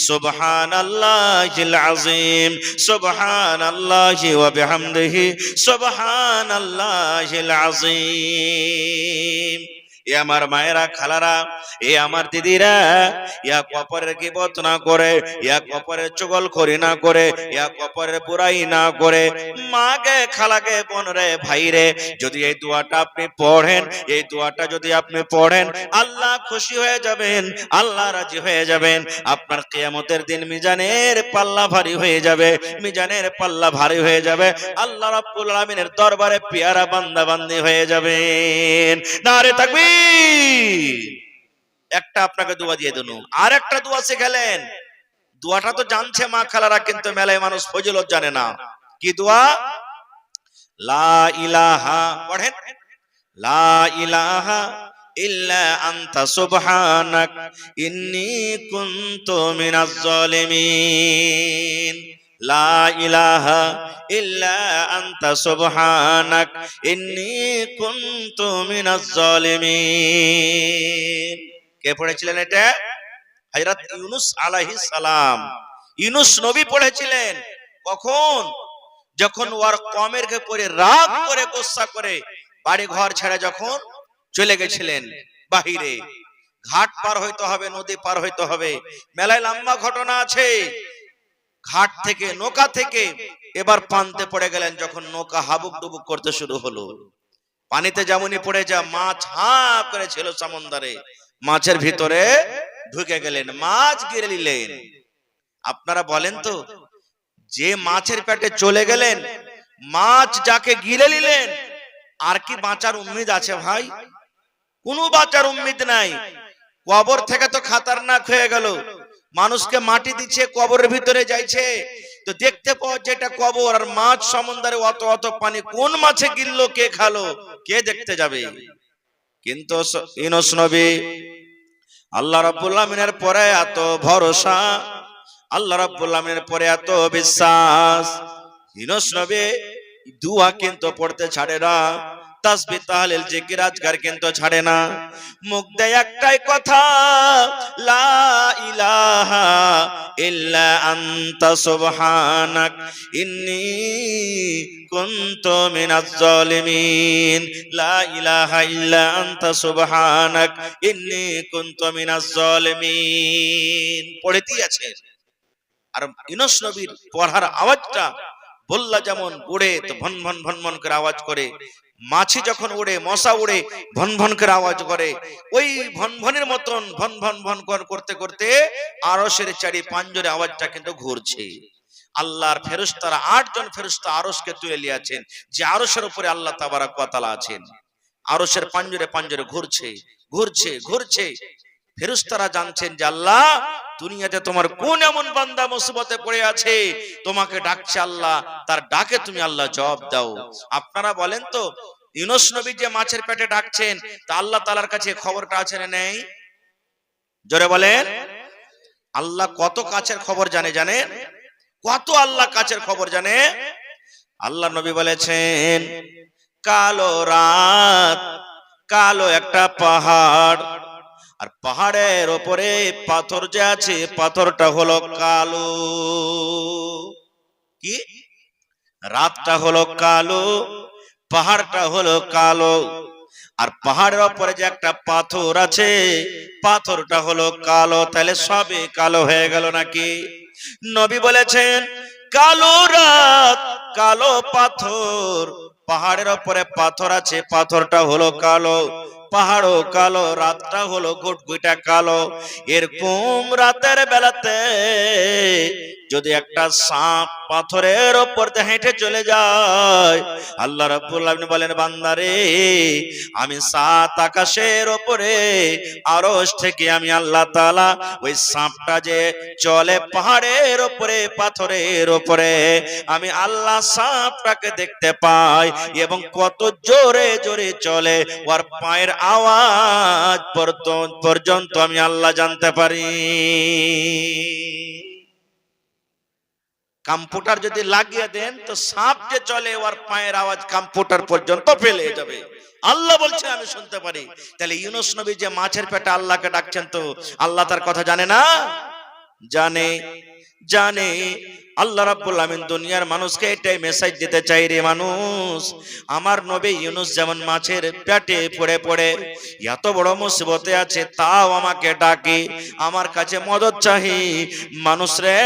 সুবহানাল্লাহিল আযীম, সুবহানাল্লাহি ওয়া বিহামদিহি সুবহানাল্লাহিল আযীম। এ আমার মায়েরা খালারা, এ আমার দিদিরা, এক অপরের গীবত না করে, এক অপরের চুগলখড়ি না করে, এক অপরের বুরাই না করে, মাকে খালাকে বোনরে ভাইরে যদি এই দোয়াটা আপনি পড়েন, এই দোয়াটা যদি আপনি পড়েন, আল্লাহ খুশি হয়ে যাবেন, আল্লাহ রাজি হয়ে যাবেন। আপনার কিয়ামতের দিন মিজানের পাল্লা ভারী হয়ে যাবে, মিজানের পাল্লা ভারী হয়ে যাবে, আল্লাহ রাব্বুল আলামিনের দরবারে পেয়ারা বান্দা বান্দি হয়ে যাবেন। নারে তাকবীর। একটা আপনাকে দোয়া দিয়ে দিন, আর একটা দোয়া শিখালেন। দোয়াটা তো জানছে মা খালারা, কিন্তু মেলায় মানুষ ফজিলত জানে না। কি দোয়া? লা ইলাহা, পড়েন, লা ইলাহা ইল্লা আনতা সুবহানাক ইন্নী কুনতু মিনাজ জালিমিন। লা ইলাহা ইল্লা আনতা সুবহানাক ইন্নী কুনতু মিনাজ জালিমিন। কে পড়েছিলেন এটা? হযরত ইউনূস আলাইহিস সালাম। ইউনূস নবী পড়েছিলেন। কখন? যখন ওর কওমের উপরে রাগ করে, গোসা করে বাড়ি ঘর ছেড়ে যখন চলে গেছিলেন বাহিরে, ঘাট পার হইতে হবে, নদী পার হইতে হবে, মেলায় লম্বা ঘটনা আছে। ঘাট থেকে, নৌকা থেকে এবার পান্তে পড়ে গেলেন, যখন নৌকা হাবুক ডুবুক করতে শুরু হলো, পানিতে যেমনই পড়ে যা, মাছ হাঁ করেছিল সমুদ্রে, মাছের ভিতরে ঢুকে গেলেন, মাছ গিলে নিলেন। আপনারা বলেন তো, যে মাছের পেটে চলে গেলেন, মাছ যাকে গিলে নিলেন, আর কি বাঁচার উম্মিদ আছে ভাই? কোনো বাঁচার উম্মিদ নাই। কবর থেকে তো খাতারনাক হয়ে গেল, মানুষকে মাটি দিচ্ছে, কবরের ভিতরে যাইছে, তো দেখতে পাওয়া যেটা কবর, আর মাছ সমুদ্রে অত অত পানি, কোন মাছে গিললো, কে খালো, কে দেখতে যাবে? কিন্তু ইউনূস নবী, আল্লাহ রাব্বুল আলামিনের পরে এত ভরসা, আল্লাহ রাব্বুল আলামিনের পরে এত বিশ্বাস, ইউনূস নবী দুয়া কিন্তু পড়তে ছাড়ে না, তাসবিহ তাহলিল জিকির আজকার কিন্তু ছাড়ে না। মুখ দেয় একটাই কথা, লা ইলাহা ইল্লা আনতা সুবহানাক ইন্নী কুনতু মিনাজ জালিমিন, লা ইলাহা ইল্লা আনতা সুবহানাক ইন্নী কুনতু মিনাজ জালিমিন পড়েতেই আছে। আর ইউনূস নবীর পড়ার আওয়াজটা বললা যেমন উড়ে, তো ভন ভন ভন ভন করে আওয়াজ করে, মাছি যখন উড়ে, মশা উড়ে, ভন ভন করে আওয়াজ করে, ওই ভন ভনের মতন ভন ভন ভন করতে করতে আরশের চারি পাঁজরে আওয়াজটা কিন্তু ঘুরছে। আল্লাহর ফেরেশতারা 8 জন ফেরেশতা আরশকে তুলে নিয়েছেন, যে আরশের উপরে আল্লাহ তাবারক ওয়া তাআলা আছেন। আরশের পাঁজরে পাঁজরে ঘুরছে ঘুরছে ঘুরছে। ফেরেশতারা জানছেন যে আল্লাহ দুনিয়াতে তোমার কোন এমন বান্দা মুসিবতে পড়ে আছে, তোমাকে ডাকছে আল্লাহ, তার ডাকে তুমি আল্লাহ জবাব দাও। আপনারা বলেন তো, ইউনূস নবী যে মাছের পেটে ডাকছেন, তা আল্লাহ তাআলার কাছে খবরটা আছে না নেই? জোরে বলেন। আল্লাহ কত কাছের খবর জানে, জানেন? কত আল্লাহ কাছের খবর জানে। আল্লাহ নবী বলেছেন, কালো রাত, কালো একটা পাহাড়, আর পাহাড়ের উপরে পাথর যে আছে, পাথরটা হলো কালো। কি? রাতটা হলো কালো, পাহাড়টা হলো কালো, আর পাহাড়ের উপরে যে একটা পাথর আছে, পাথরটা হলো কালো। তাহলে সবই কালো হয়ে গেল নাকি? নবী বলেছেন, কালো রাত, কালো পাথর, পাহাড়ের উপরে পাথর আছে, পাথরটা হলো কালো, পাহাড়ও কালো, রাতটা হলো ঘুটঘুটা কালো। এরকম রাতের বেলাতে যদি একটা সাপ পাথরের ওপর দিয়ে হেঁটে চলে যায়, আল্লাহ রাব্বুল আলামিন বলেন, বান্দারে আমি সাত আকাশের ওপরে আরশ থেকে আমি আল্লাহ তাআলা ওই সাপটা যে চলে পাহাড়ের ওপরে পাথরের ওপরে, আমি আল্লাহ সাপটাকে দেখতে পাই এবং কত জোরে জোরে চলে, ওর পায়ের আওয়াজ পর্যন্ত আমি আল্লাহ জানতে পারি। কম্পিউটার যদি লাগিয়ে দেন তো সাপ যে চলে ওর পায়ের আওয়াজ কম্পিউটার পর্যন্ত ফেলে যাবে। আল্লাহ বলছে আমি শুনতে পারি। তাহলে ইউনূস নবী যে মাছের পেটে আল্লাহকে ডাকছেন, তো আল্লাহ তার কথা জানে না? জানে, জানে। আল্লাহ রাব্বুল আমিন দুনিয়ার মানুষকে এটাই মেসেজ দিতে চাই, রে মানুষ, আমার নবী ইউনূস যেমন মাছের পেটে পড়ে পড়ে এত বড় মুসিবতে আছে, তাও আমাকে ডাকে, আমার কাছে মদদ চাহি। মানুষ রে,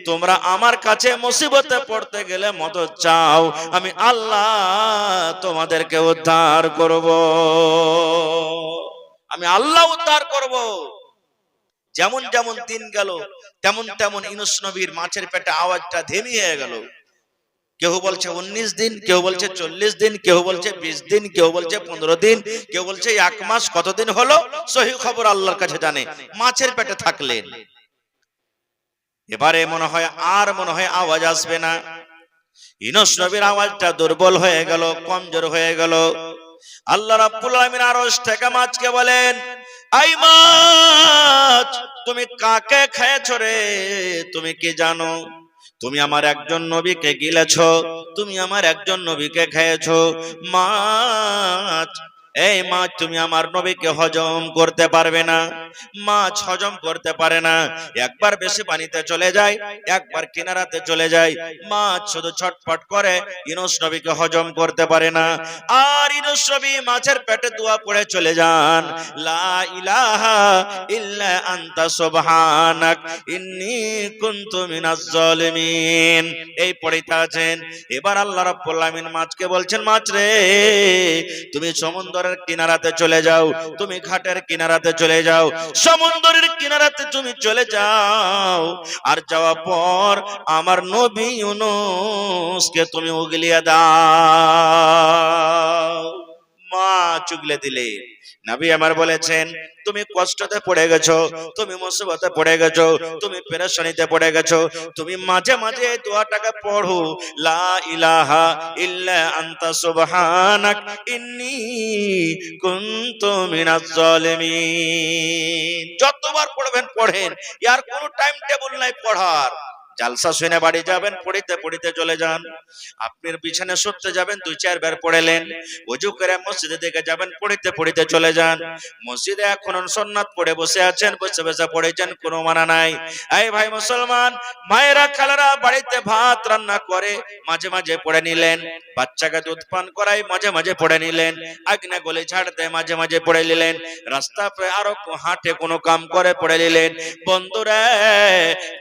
তোমরা আমার কাছে মুসিবতে পড়তে গেলে মদদ চাও, আমি আল্লাহ তোমাদেরকে উদ্ধার করব, আমি আল্লাহ উদ্ধার করব। যেমন যেমন দিন গেল তেমন তেমন ইউনূস নবীর মাছের পেটে আওয়াজটা থেমে গেল। কেউ বলছে 19 দিন, কেউ বলছে 40 দিন, কেউ বলছে 20 দিন, কেউ বলছে 15 দিন, কেউ বলছে 1 মাস। কতদিন হলো সহি খবর আল্লাহর কাছে জানে। মাছের পেটে থাকলেন, এবারে মনে হয় আওয়াজ আসবে না। ইউনূস নবীর আওয়াজটা দুর্বল হয়ে গেল, কমজোর হয়ে গেল। আল্লাহ রাব্বুল আলামিন আরশ থেকে মাছকে বলেন, আই মাছ, তুমি কাকে খেয়েছো রে? তুমি কি জানো? তুমি আমার একজন নবীকে গিলেছো, তুমি আমার একজন নবীকে খেয়েছো। মাছ, এই মাছ তুমি আমার নবীকে হজম করতে পারবে না। মাছ হজম করতে পারে না, একবার বেশি পানিতে চলে যায়, একবার কিনারাতে চলে যায়। মাছ শুধু ছটফট করে, ইউনূস নবীকে হজম করতে পারে না। আর ইউনূস নবী মাছের পেটে দোয়া পড়ে চলে যান, লা ইলাহা ইল্লা আনতা সুবহানাক ইন্নী কুনতু মিনাজ জালিমিন, এই পড়িতে আছেন। এবার আল্লাহ রাব্বুল আলামিন মাছকে বলছেন, মাছ রে, তুমি সমুদ্রের কিনারাতে চলে যাও, তুমি ঘাটের কিনারাতে চলে যাও, সমুদ্রের কিনারাতে তুমি চলে যাও। আর যাওয়ার পর আমার নবী ইউনূসকে তুমি উগলিয়ে দাও। মাছ উগলে দিলে। নবী আমার বলেছেন, তুমি কষ্টতে পড়ে গেছো, তুমি মুসিবতে পড়ে গেছো, তুমি পেরেশানিতে পড়ে গেছো, তুমি মাঝে মাঝে এই দোয়াটাকে পড়ো, লা ইলাহা ইল্লা আনতা সুবহানাক ইন্নী কুনতু মিনাজ জালিমিন। যতবার পড়বেন পড়েন, এর কোনো টাইম টেবিল নাই পড়ার। জালসা শুনে বাড়ি যাবেন, পড়িতে পড়িতে চলে যান। আপনার বিছানে শুতে যাবেন, 2-4 বার পড়লেন। ওযু করে মসজিদে দিকে যাবেন, পড়িতে পড়িতে চলে যান। মসজিদে এখন সুন্নাত পড়ে বসে আছেন, বসে বসে পড়েছেন, কোনো মানা নাই। এই ভাই মুসলমান, মায়েরা খালারা বাড়িতে ভাত রান্না করে, মাঝে মাঝে পড়ে নিলেন। বাচ্চাকে দুধ পান করাই, মাঝে মাঝে পড়ে নিলেন। আগ্নে গলে ঝাড় দেয়, মাঝে মাঝে পড়ে নিলেন। রাস্তা পে আরো হাঁটে, কোনো কাম করে পড়ে নিলেন। বন্ধুরা,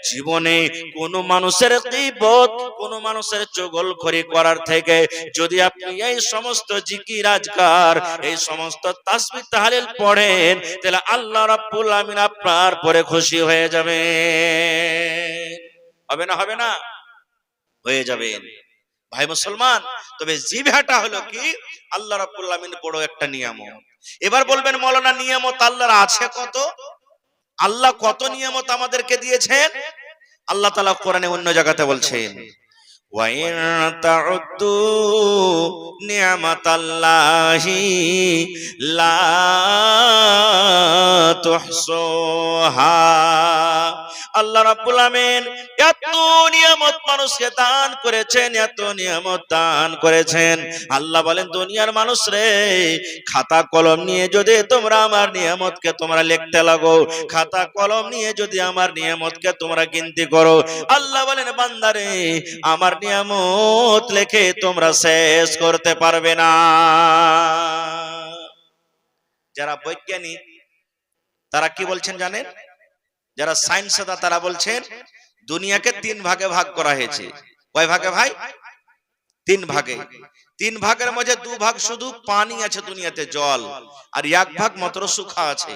জীবনে কোন মানুষের গীবত, কোন মানুষের চুগলখড়ি করার থেকে যদি আপনি এই সমস্ত জিকির আজকার, এই সমস্ত তাসবিহ তাহলিল পড়েন, তাহলে আল্লাহ রাব্বুল আমিন আপনার পরে খুশি হয়ে যাবে। হবে না? হবে না? হয়ে যাবেন ভাই মুসলমান। তবে জিভাটা হলো কি আল্লাহ রাব্বুল আমিন বড় একটা নিয়ামত। এবার বলবেন, মাওলানা নিয়ামত আল্লাহর আছে কত? আল্লাহ কত নিয়ামত আমাদেরকে দিয়েছেন? আল্লাহ তাআলা কোরআনে অন্য জায়গাতে বলছেন, ওয়া ইন তাউদ্দু নি'মাতাল্লাহি লা তুহসুহা। আল্লাহ রাব্বুল আমিন এত নিয়ামত মানুষকে দান করেছেন, এত নিয়ামত দান করেছেন। আল্লাহ বলেন, দুনিয়ার মানুষ রে, খাতা কলম নিয়ে যদি তোমরা আমার নিয়ামতকে তোমরা লিখতে লাগো, খাতা কলম নিয়ে যদি আমার নিয়ামতকে তোমরা গিনতি করো, আল্লাহ বলেন, বান্দারে, আমার নিয়ামত লেখে তোমরা শেষ করতে পারবে না। যারা বৈজ্ঞানিক তারা কি বলছেন জানেন? যারা সায়েন্সদাতা তারা বলছেন দুনিয়াকে 3 ভাগে ভাগ করা হয়েছে। কয় ভাগে ভাই? 3 ভাগে। তিন ভাগের মধ্যে দু ভাগ শুধু পানি আছে দুনিয়াতে, জল, আর এক ভাগ মাত্র শুখা আছে।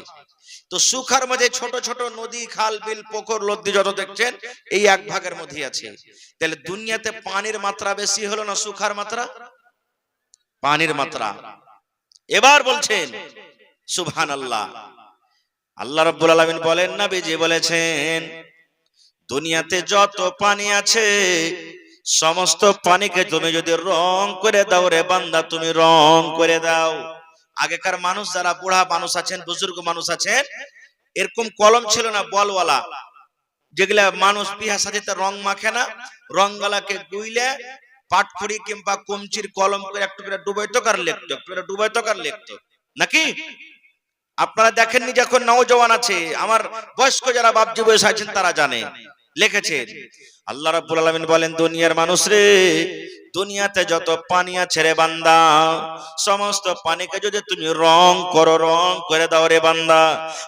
তো শুখার মধ্যে ছোট ছোট নদী, খাল, বিল, পুকুর, নদী যত দেখছেন এই এক ভাগের মধ্যে আছে। তাহলে দুনিয়াতে পানির মাত্রা বেশি হলো না শুখার মাত্রা? পানির মাত্রা। এবার বলছেন সুবহানাল্লাহ, আল্লাহ রাব্বুল আলামিন বলেন, নবীজি বলেছেন, দুনিয়াতে যত পানি আছে সমস্ত পানিকে তুমি যদি রং করে দাও রে বান্দা, তুমি রং করে দাও। আগেকার মানুষ যারা বুড়া মানুষ আছেন, বুজুর্গ মানুষ আছেন, এরকম কলম ছিল না বলওয়ালা, যেগুলা মানুষ বিহা সাথে রং মাখে না, রংওয়ালাকে গুইলে পাটখড়ি কিংবা কমচির কলম করে একটু করে ডুবাইতো কার লিখতো, একটু করে ডুবাইতো কার লিখতো নাকি? আপনারা দেখেননি, যখন নওজওয়ান আছে, আমার বয়স্ক যারা বাপজি বয়স আছেন তারা জানে, লিখেছেন। আল্লাহ রাব্বুল আলামিন বলেন, দুনিয়ার মানুষ রে, দুনিয়াতে যত পানি আছে রে বান্দা, সমস্ত পানিকে যদি তুমি রং করো, রং করে দাও রে বান্দা।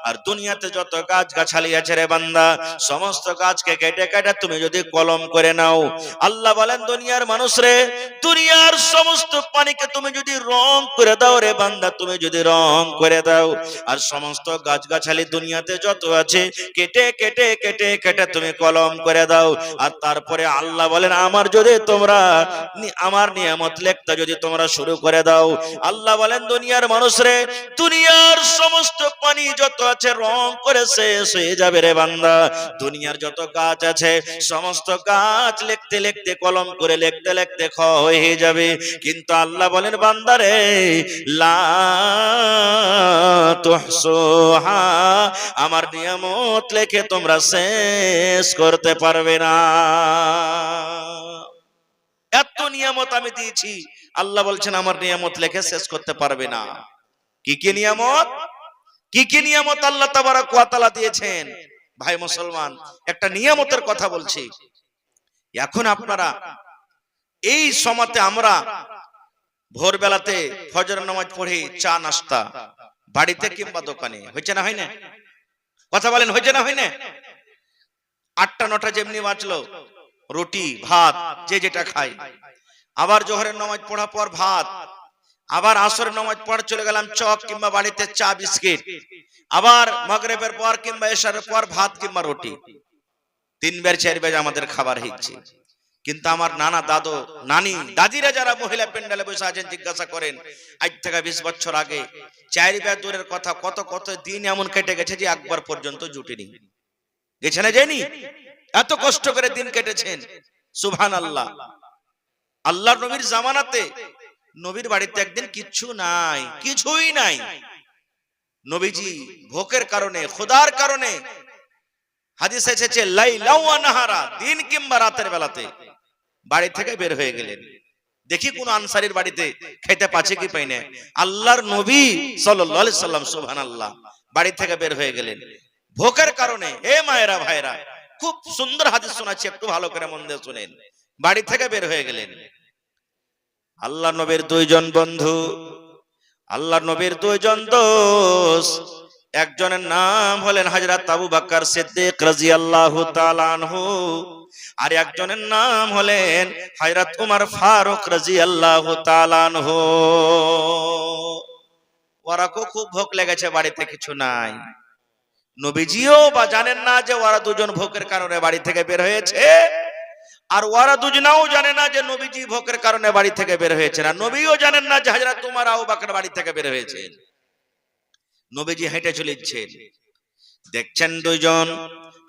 আর দুনিয়াতে যত গাছ গাছালি আছে রে বান্দা, সমস্ত গাছকে কেটে কেটে তুমি যদি কলম করে নাও। আল্লাহ বলেন, দুনিয়ার মানুষ রে, দুনিয়ার সমস্ত পানিকে তুমি যদি রং করে দাও রে বান্দা, তুমি যদি রং করে দাও, আর সমস্ত গাছ গাছালি দুনিয়াতে যত আছে কেটে কেটে কেটে কেটে তুমি কলম করে দাও। আর তারপরে আল্লাহ বলেন, আমার যদি তোমরা আমার নিয়ামত লেখতে যদি তোমরা শুরু করে দাও, আল্লাহ বলেন, দুনিয়ার মানুষরে, দুনিয়ার সমস্ত পানি যত আছে রং করে শেষ হয়ে যাবে রে বান্দা। দুনিয়ার যত গাছ আছে সমস্ত গাছ লিখতে লিখতে, কলম করে লিখতে লিখতে ক্ষয় হয়ে যাবে। কিন্তু আল্লাহ বলেন, বান্দারে, লা তুহসুহা, আমার নিয়ামত লেখে তোমরা শেষ করতে পারবে না। এত নিয়ামত আমি দিয়েছি, আল্লাহ বলছেন আমার নিয়ামত লেখে শেষ করতে পারবে না। কি কি নিয়ামত, কি কি নিয়ামত আল্লাহ তাবারক ওয়া তাআলা দিয়েছেন? ভাই মুসলমান, একটা নিয়ামতের কথা বলছি। এখন আপনারা এই সময়তে আমরা ভোরবেলাতে ফজর নামাজ পড়ে চা নাস্তা বাড়িতে কিংবা দোকানে হয়েছে না, হয় না? কথা বলেন, হয়েছে না, হয় না? 8টা 9টা যেমনি বাঁচলো, রুটি ভাত যে যেটা খায়। আবার জোহরের নামাজ পড়া পর ভাত, আবার আসরের নামাজ পড়া চলে গেলাম চক কিংবা বাড়িতে চা বিস্কিট, আবার মাগরিবের পর কিংবা এশারের পর ভাত কিংবা রুটি। 3 বার 4 বার আমাদের খাবার হচ্ছে। কিন্তু আমার নানা, দাদু, নানি, দাদিরা যারা মহিলা প্যান্ডেলে বসে আছেন, জিজ্ঞাসা করেন, আজ থেকে 20 বছর আগে 4 বার দূরের কথা, কত কত দিন এমন কেটে গেছে যে একবার পর্যন্ত জুটেনি। গেছে না, যায়নি? এত কষ্ট করে দিন কেটেছেন। সুবহানাল্লাহ। আল্লাহর নবীর জামানাতে নবীর বাড়িতে একদিন কিচ্ছু নাই, কিছুই নাই। নবীজি ভোকের কারণে, খোদার কারণে, হাদিসে এসেছে লাইলা ওয়া নাহারা, দিন কিংবা রাতের বেলাতে বাড়ি থেকে বের হয়ে গেলেন। দেখি কোন আনসারীর বাড়িতে খেতে পাচ্ছে কি পাই না, আল্লাহর নবী সাল্লাল্লাহু আলাইহি সাল্লাম সুবহানাল্লাহ বাড়ি থেকে বের হয়ে গেলেন ভোকের কারণে। এ মায়েরা ভাইরা, খুব সুন্দর হাদিস শোনাচ্ছি, একটু ভালো করে মন দিয়ে শুনেন। বাড়ি থেকে বের হয়ে গেলেন। আল্লাহ নবীর 2 জন বন্ধু, আল্লাহ নবীর 2 জন দোস্ত, একজনের নাম হলেন হযরত আবু বকর সিদ্দিক রাদিয়াল্লাহু তাআলা আনহু, আর একজনের নাম হলেন হযরত উমর ফারুক রাদিয়াল্লাহু তাআলা আনহু। ওরা খুব ভোক লেগেছে, বাড়িতে কিছু নাই। নবীজিও বা জানেন না যে ওরা 2 জন ভোকের কারণে বাড়ি থেকে বের হয়েছে, আর ওরা দুজনাও জানে না যে নবীজি ভোকের কারণে বাড়ি থেকে বের হয়েছে, না নবীও জানেন না যে হযরত উমর আবু বকর বাড়ি থেকে বের হয়েছেন। নবীজি হেঁটে চলেছেন, দেখছেন 2 জন,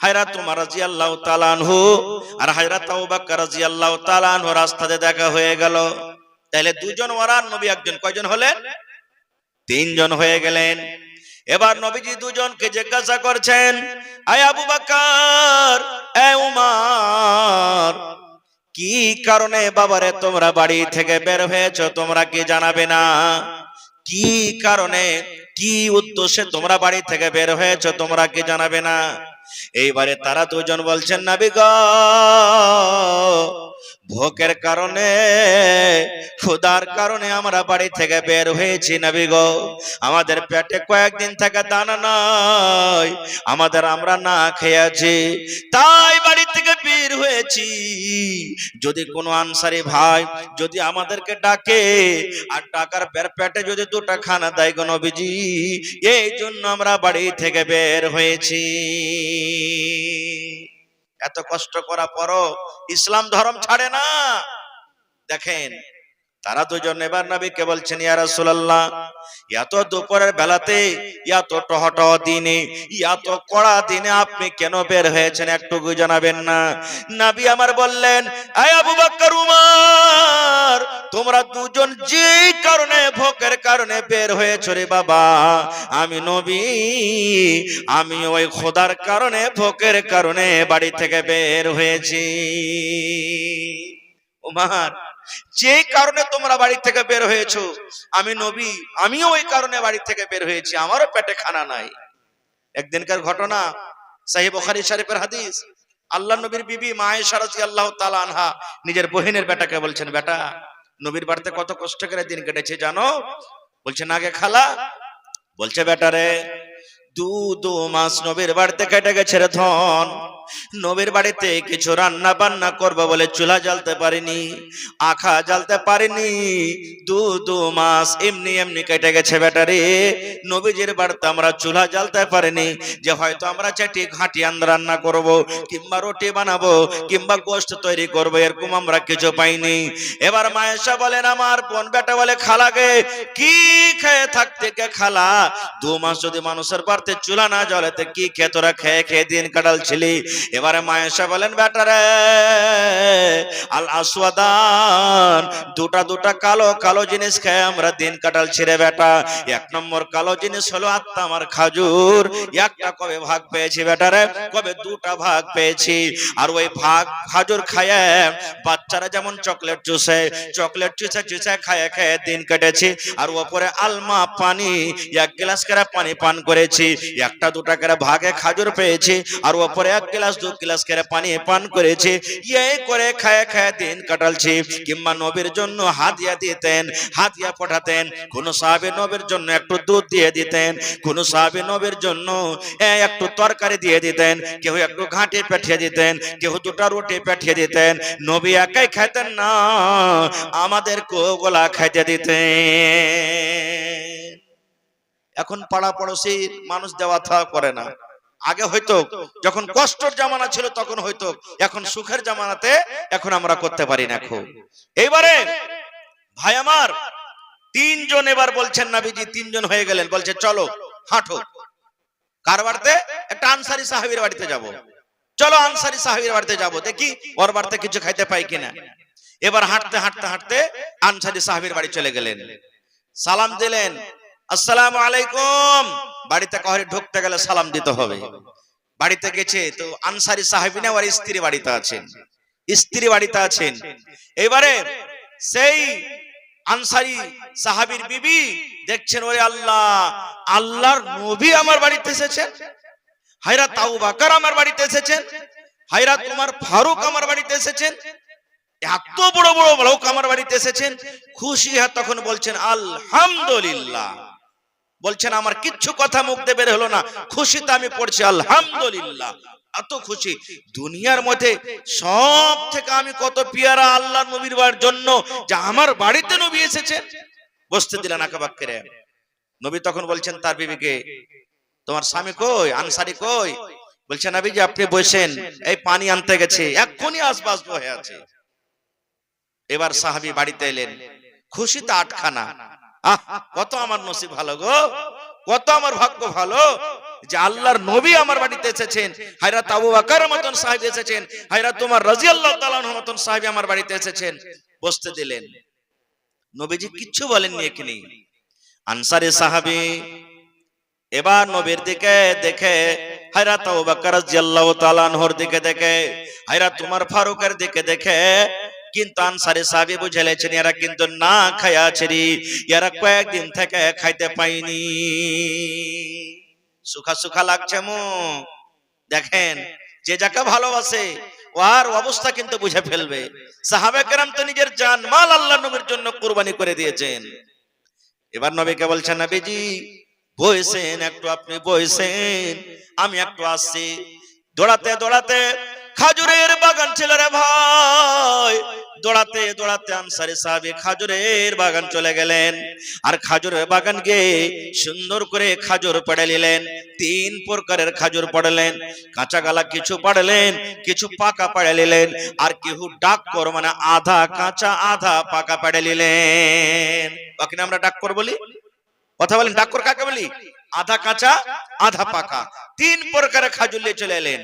হযরত উমর রাদিয়াল্লাহু তাআলা আনহু আর হযরত আবু বকর রাদিয়াল্লাহু তাআলা আনহু রাস্তাতে দেখা হয়ে গেল। তাহলে 2 জন ওরা, নবী একজন, কয়জন হলেন? 3 জন হয়ে গেলেন। এবার নবীজি 2 জনকে জিজ্ঞাসা করছেন, আয় আবু বকর, এ উমর, কি কারণে বাবারে তোমরা বাড়ি থেকে বের হয়েছো, তোমরা কি জানাবে না? কি কারণে, কি উদ্দেশ্যে তোমরা বাড়ি থেকে বের হয়েছো, তোমরা কি জানাবে না? এইবারে তারা 2 জন বলছেন, নবী গো, ভোকের কারণে, ক্ষুধার কারণে আমরা বাড়ি থেকে বের হয়েছি নবী গো। আমাদের পেটে কয়েকদিন থেকে দানা নাই, আমরা না খেয়ে আছি, তাই বাড়ি থেকে বের হয়েছি। যদি কোনো আনসারী ভাই যদি আমাদেরকে ডাকে আর টাকার পেটে যদি দুটো খানা দেয় গো নবীজি, এই জন্য আমরা বাড়ি থেকে বের হয়েছি। এত কষ্ট করার পরও ইসলাম ধর্ম ছাড়ে না। দেখেন তারা দুজন এবার নবীকে বলছেন, ইয়া রাসূলুল্লাহ, এত দুপুরের বেলাতে, এত টহটহ দিনে, এত কড়া দিনে আপনি কেন বের হয়েছেন, একটু জানাবেন না? নবী আমার বললেন, আয় আবু বকর, উমর, তোমরা দুজন যে কারণে ভোকের কারণে বের হয়েছো রে বাবা, আমি নবী, আমি ওই খোদার কারণে ভোকের কারণে বাড়ি থেকে বের হয়েছি। উমর, যে কারণে তোমরা বাড়ি থেকে বের হয়েছো, আমি নবী, আমিও ওই কারণে বাড়ি থেকে বের হয়েছি, আমারও পেটে খানা নাই। একদিনকার ঘটনা, সহিহ বুখারী শরীফের হাদিস। আল্লাহ নবীর বিবি মা আয়েশা রাদিয়াল্লাহু তাআলা আনহা নিজের বহিনের বেটাকে বলছেন, বেটা, নবীর বাড়িতে কত কষ্ট করে দিন কেটেছে জানো? বলছেন, আগে খালা। বলছে, বেটা রে, দু মাস নবীর বাড়িতে কেটে গেছে রে ধন। নবীর বাড়িতে কিছু রান্না বান্না করবো বলে চুলা জ্বালতে পারিনি, আখা জ্বালতে পারিনি। দু মাস এমনি এমনি কেটে গেছে বেটারে। নবীজির বাড়িতে আমরা চুলা জ্বালতে পারিনি যে হয়তো আমরা চাটি ঘাটি রান্না করব, কিংবা রুটি বানাবো, কিংবা গোশত তৈরি করবো, এরকম আমরা কিছু পাইনি। এবার মা আয়েশা বলেন, আমার বোন বেটা বলে, খালাকে কি খেয়ে থাকতে কে খালা, 2 মাস যদি মানুষের বাড়িতে চুলা না জ্বলেতে কি খেয়ে তোরা খেয়ে খেয়ে দিন কাটালছিলি? এবারে মা আয়েশা বলেন, বেটারে, আল আসওয়াদান, দুটা কালো কালো জিনিস খেয়ে আমরা দিন কাটালছি রে বেটা। 1 নম্বর কালো জিনিস হলো আত্মা আমার খাজুর। একটা কবে ভাগ পেয়েছি বেটারে, কবে 2টা ভাগ পেয়েছি। আর ওই ভাগ খাজুর খায় বাচ্চারা যেমন চকলেট চুষে খায় খায় দিন কেটেছি। আর ওপরে আলমা পানি, 1 গ্লাস করে পানি পান করেছি, 1টা 2টা করে ভাগে খাজুর পেয়েছি, আর ওপরে 1 গ্লাস 2 গ্লাস করে পানি পান করেছি। এই করে খায় খায় দিন কাটালছি। কিংবা নবীর জন্য হাদিয়া দিতেন, হাদিয়া পাঠাতেন, কোন সাহাবী নবীর জন্য একটু দুধ দিয়ে দিতেন, কোন সাহাবী নবীর জন্য একটু তরকারি দিয়ে দিতেন, কেউ একটু ঘাঁটি পাঠিয়ে দিতেন, কেউ 2টা রুটি পাঠিয়ে দিতেন। নবী একাই খাইতেন না, আমাদের কোগলা খাইতে দিতেন। এখন পাড়া পড়োশির মানুষ দেওয়া থাওয়া করে না। আগে হয়তো যখন কষ্টের জামানা ছিল তখন হয়তো, এখন সুখের জামানাতে এখন আমরা করতে পারি না খুব। এইবারে ভাই আমার 3 জন এবার বলছেন, নবীজি 3 জন হয়ে গেলেন, বলছে চলো হাঁটো। কার বাড়িতে? একটা আনসারী সাহাবীর বাড়িতে যাব। চলো আনসারী সাহাবীর বাড়িতে যাব, দেখি ওর বাড়িতে কিছু খাইতে পাই কিনা। এবার হাঁটতে হাঁটতে হাঁটতে আনসারী সাহাবীর বাড়ি চলে গেলেন, সালাম দিলেন, আসসালামু আলাইকুম। বাড়িতে কাউরে ঢুকতে গেলে সালাম দিতে হবে। বাড়িতে গেছে তো আনসারী সাহাবী না, ওর স্ত্রী বাড়িতে আছেন, স্ত্রী বাড়িতে আছেন। এবারে সেই আনসারী সাহাবীর বিবি দেখছেন, ওরে আল্লাহ, আল্লাহর নবী আমার বাড়িতে এসেছেন, হায়রা আবু বকর আমার বাড়িতে এসেছেন, হায়রা তোমার ফারুক আমার বাড়িতে এসেছেন, এত বড় বড় লোক আমার বাড়িতে এসেছেন। খুশি হয়ে তখন বলছেন আলহামদুলিল্লাহ। বলছেন আমার কিচ্ছু কথা মুখ দিয়ে বের হলো না, খুশিতে আমি পড়ছি আলহামদুলিল্লাহ। এত খুশি, দুনিয়ার মধ্যে সব থেকে আমি কত পিয়ারা আল্লাহ নবীর বাড়ির জন্য যে আমার বাড়িতে নবী এসেছেন। বসতে দিলেন আকাবাক করে। নবী তখন বলছেন তার বিবিকে, তোমার স্বামী কই, আনসারী কই? বলছেন, নবীজি আপনি বসেন, এই পানি আনতে গেছে, এক্ষুনি আসবাস হয়ে আছে। এবার সাহাবী বাড়িতে এলেন, খুশিতে 8খানা। কত আমার নসিব ভালো গো, কত আমার ভাগ্য ভালো যে আল্লাহর নবী আমার বাড়িতে এসেছেন, হযরত আবু বকরের মতন সাহাবী এসেছেন, হযরত ওমর রাদিয়াল্লাহু তাআলা আনহুর মতন সাহাবী আমার বাড়িতে এসেছেন। বসতে দিলেন। নবীজি কিচ্ছু বলেননি এখানে। আনসারী সাহাবী এবার নবীর দিকে দেখে, হযরত আবু বকর রাদিয়াল্লাহু তাআলা আনহুর দিকে দেখে, হযরত ওমর ফারুকের দিকে দেখে, কিন্তু আনসারী সাহাবী বুঝে লেছেন এরা কিন্তু না খায়া আছে রে, এরা কয়েকদিন থেকে খাইতে পাইনি, সুখা সুখা লাগছে মুখ। দেখেন যে যাকে ভালোবাসে ওর অবস্থা কিন্তু বুঝে ফেলবে। সাহাবায়ে কেরাম তো নিজের জান মাল আল্লাহর নবীর জন্য কুরবানি করে দিয়েছেন। এবার নবীকে বলছেন, নবীজি বসেন একটু, আপনি বসেন, আমি একটু আসছি। দৌড়াতে দৌড়াতে খাজুরের বাগান ছিল রে ভাই, দৌড়াতে দৌড়াতে আনসারী সাহাবী খাজুরের বাগান চলে গেলেন। আর খাজুরের বাগান গিয়ে সুন্দর করে খাজুর পেড়ে নিলেন। 3 প্রকারের খাজুর পড়লেন, কাঁচা গালা কিছু পড়লেন, কিছু পাকা পেড়ে নিলেন, আর কেউ ডাক্কর মানে আধা কাঁচা আধা পাকা পেড়ে নিলেন। বাকি আমরা ডাক্কর বলি, কথা বলেন ডাক্কর কাকে বলি? আধা কাঁচা আধা পাকা 3 প্রকারের খাজুর নিয়ে চলে এলেন,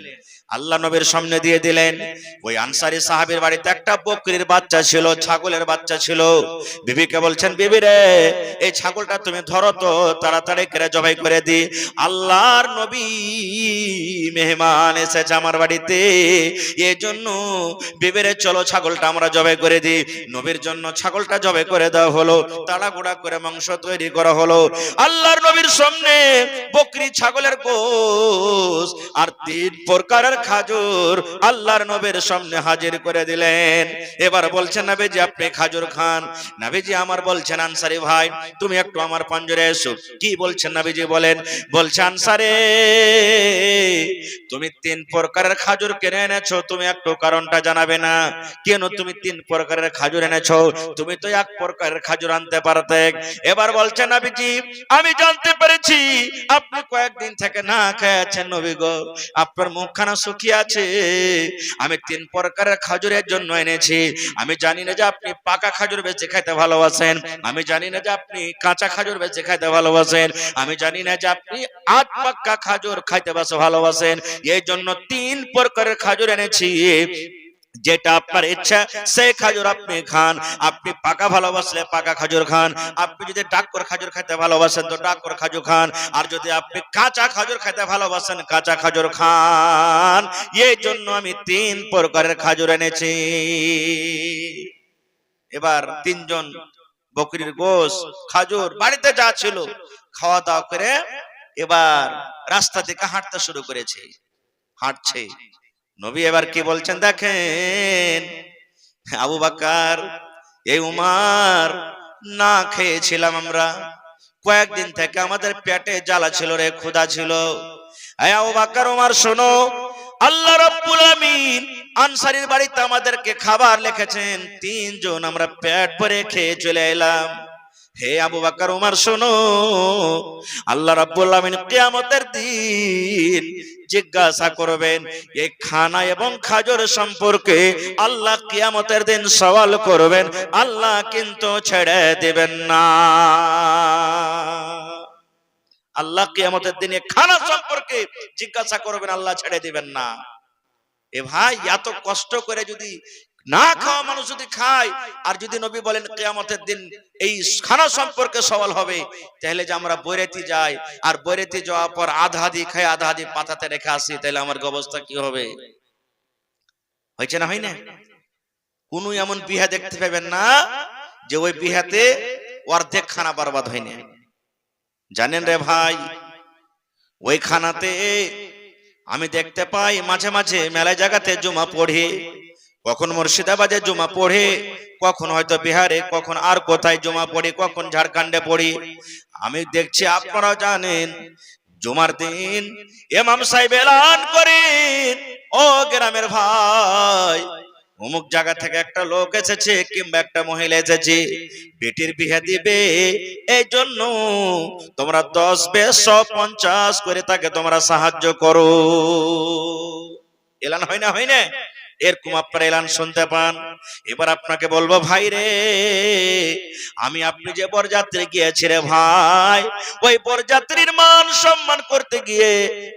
আল্লাহ নবীর সামনে দিয়ে দিলেন। ওই আনসারী সাহাবীর বাড়িতে একটা বকরির বাচ্চা ছিল, ছাগলের বাচ্চা ছিল। বিবিকে বলছেন, বিবি রে এই ছাগলটা তুমি ধরো তো, তাড়াতাড়ি করে জবাই করে দি, আল্লাহর নবী মেহমান এসেছে আমার বাড়িতে, এই জন্য বিবি রে চলো ছাগলটা আমরা জবাই করে দিই। নবীর জন্য ছাগলটা জবাই করে দেওয়া হলো, তাড়াহুড়া করে মাংস তৈরি করা হলো। আল্লাহর নবীর সামনে বকরি ছাগলের গোশত আর 3 প্রকারের খাজুর আল্লাহর নবীর সামনে হাজির করে দিলেন। এবার বলছেন, নবীজি আপনি খাজুর খান। নবীজি আমার বলছেন, আনসারী ভাই তুমি একটু আমার পাঞ্জরে এসো। কি বলছেন নবীজি বলেন? বলছে, আনসারী তুমি 3 প্রকারের খাজুর কিনে এনেছো, তুমি একটু কারণটা জানাবে না? কেন তুমি 3 প্রকারের খাজুর এনেছো? তুমি তো 1 প্রকারের খাজুর আনতে পারতে। এবার বলছেন, নবীজি আমি জানতে পেরেছি আপনি কয়েকদিন থেকে না খেয়েছেন নবী গো, আপনার মুখখানা শুকিয়ে আছে। আমি 3 প্রকারের খাজুরের জন্য এনেছি। আমি জানি না যে আপনি পাকা খাজুর বেশি খেতে ভালোবাসেন, আমি জানি না যে আপনি কাঁচা খাজুর বেশি খেতে ভালোবাসেন, আমি জানি না যে আপনি আধ পাকা খাজুর খাইতে বেশি ভালোবাসেন। এই জন্য 3 প্রকারের খাজুর এনেছি, যেটা আপনার ইচ্ছা সেই খাজুর আপনি খান। আপনি পাকা ভালোবাসলে পাকা খাজুর খান, আপনি যদি ডাক্কর খাজুর খেতে ভালোবাসেন তো ডাক্কর খাজুর খান, আর যদি আপনি কাঁচা খাজুর খেতে ভালোবাসেন কাঁচা খাজুর খান। এই জন্য আমি 3 প্রকারের খাজুর এনেছি। এবার 3 জন বকরির গোশত খাজুর বাড়িতে যা ছিল খাওয়া দাওয়া করে এবার রাস্তা থেকে হাঁটতে শুরু করেছে। হাঁটছে, নবী এবার কি বলছেন দেখেন, আবু বকর এই উমর না খেয়েছিলাম আমরা, কয়েকদিন থেকে আমাদের পেটে জ্বালা ছিল রে, ক্ষুধা ছিল। এই আবু বকর উমর শোনো, আল্লাহ রাব্বুল আমিন আনসারীর বাড়িতে আমাদেরকে খাবার লিখেছেন, 3 জন আমরা পেট ভরে খেয়ে চলে এলাম। হে আবু বকর উমর শোনো, আল্লাহ রাব্বুল আমিন কিয়ামতের দিন জিজ্ঞাসা করবেন এই খানা এবং খাজুর সম্পর্কে। আল্লাহ কিয়ামতের দিন সওয়াল করবেন, আল্লাহ কিন্তু ছেড়ে দিবেন না। আল্লাহ কিয়ামতের দিনে খানা সম্পর্কে জিজ্ঞাসা করবেন, আল্লাহ ছেড়ে দিবেন না। এ ভাই এত কষ্ট করে যদি না খাওয়া মানুষ যদি খায়, আর যদি নবী বলেন কিয়ামতের দিন এই খানা সম্পর্কে সওয়াল হবে, তাহলে যে আমরা বৈরাতি যাই আর বৈরাতি যাওয়ার পর আধা আধি খাই আধা আধি পাতাতে রেখে আসি, তাহলে আমার অবস্থা কি হবে? হয়েছে না হয় না? কোন এমন বিহা দেখতে পাবেন না যে ওই বিহাতে অর্ধেক খানা বরবাদ হয় না। জানেন রে ভাই, ওই খানাতে আমি দেখতে পাই মাঝে মাঝে মেলা জায়গাতে জুমা পড়ে, কখন মুর্শিদাবাদে জুমা পড়ে, কখন হয়তো বিহারে, কখন আর কোথায় জুমা পড়ে, কখন ঝাড়খণ্ডে পড়ি। আমি দেখছি আপনারা জানেন জুমার দিন ইমাম সাহেব এলান করেন, ও গ্রামের ভাই অমুক জায়গা থেকে একটা লোক এসেছে কিংবা একটা মহিলা এসেছে, বেটির বিয়ে দিবে, এই জন্য তোমরা 10 20 150 করে তাকে তোমরা সাহায্য করো। এলান হয় না হয় না? এরকম আপনারা এলান শুনতে পান। এবার আপনাকে বলবো ভাই রে, আমি আপনি যে বরযাত্রী গিয়েছি রে ভাই, ওই বরযাত্রীর মান সম্মান করতে গিয়ে,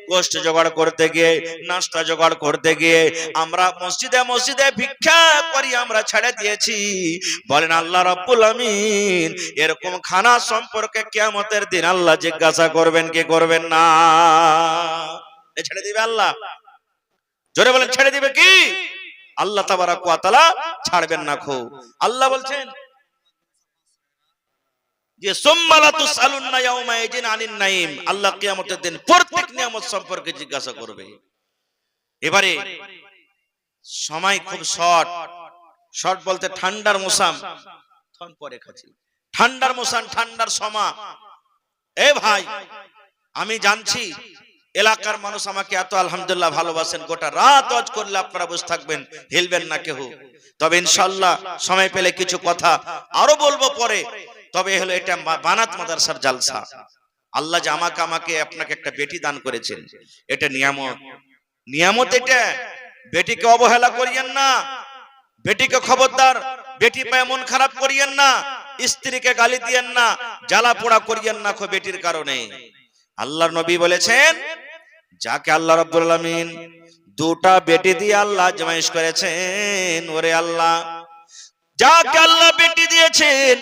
গোশত জোগাড় করতে গিয়ে, নাস্তা জোগাড় করতে গিয়ে আমরা মসজিদে মসজিদে ভিক্ষা করি আমরা ছেড়ে দিয়েছি। বলেন আল্লাহ রাব্বুল আমিন এরকম খানা সম্পর্কে কিয়ামতের দিন আল্লাহ জিজ্ঞাসা করবেন কি করবেন না? ছেড়ে দিবে আল্লাহ? জোরে বলেন ছেড়ে দিবে কি? আল্লাহ তাবারাক ওয়া তাআলা ছাড়বেন না। খো আল্লাহ বলছেন যে সুম্মা লা তুসআলুন্না ইয়াওমা ইযিন আনিন নাঈম, আল্লাহ কিয়ামতের দিন প্রত্যেক নিয়ামত সম্পর্কে জিজ্ঞাসা করবে। এবারে সময় খুব শর্ট। শর্ট বলতে ঠান্ডার মৌসুম, পরে খাচ্ছি, ঠান্ডার মৌসুম, ঠান্ডার সময়। এ ভাই, আমি জানছি এলাকার মানুষ আমাকে এত আলহামদুলিল্লাহ ভালোবাসেন, গোটা রাত ওয়াজ করলে আপনারা বসে থাকবেন, হিলবেন না কেউ। তবে ইনশাআল্লাহ সময় পেলে কিছু কথা আরো বলবো পরে। তবে হলো এটা বানাত মাদ্রাসার জালসা। আল্লাহ যে আমাকে আপনাকে একটা বেটি দান করেছেন, এটা নিয়ামত। নিয়ামত এটা, বেটিকে অবহেলা করিয়েন না, বেটিকে খবরদার, বেটি পায়ে মন খারাপ করিয়েন না, স্ত্রীকে গালি দিয়েন না, জ্বালা পোড়া করিয়েন না বেটির কারণে। আল্লাহর নবী বলেছেন, যাকে আল্লাহ রাব্বুল আলামিন দুটা বেটি দিয়ে আল্লাহ আজমাইশ করেছেন, ওরে আল্লাহ, যাকে আল্লাহ বেটি দিয়েছেন,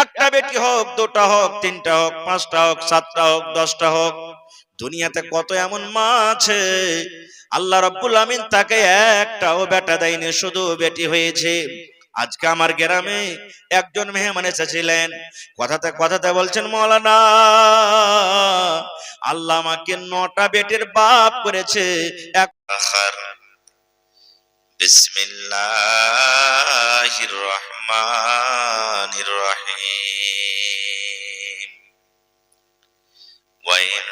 একটা বেটি হোক, দুটা হোক, তিনটা হোক, পাঁচটা হোক, সাতটা হোক, 10টা হোক, দুনিয়াতে কত এমন মা আছে আল্লাহ রাব্বুল আমিন তাকে একটাও বেটা দেয়নি, শুধু বেটি হয়েছে। আজকে আমার গ্রামে একজন মেহমান এসেছিলেন, কথাতে কথাতে বলছেন, মাওলানা আল্লাহ আমাকে 9টা বেটির বাপ করেছে। বিসমিল্লাহির রহমানির রহিম। وَإِن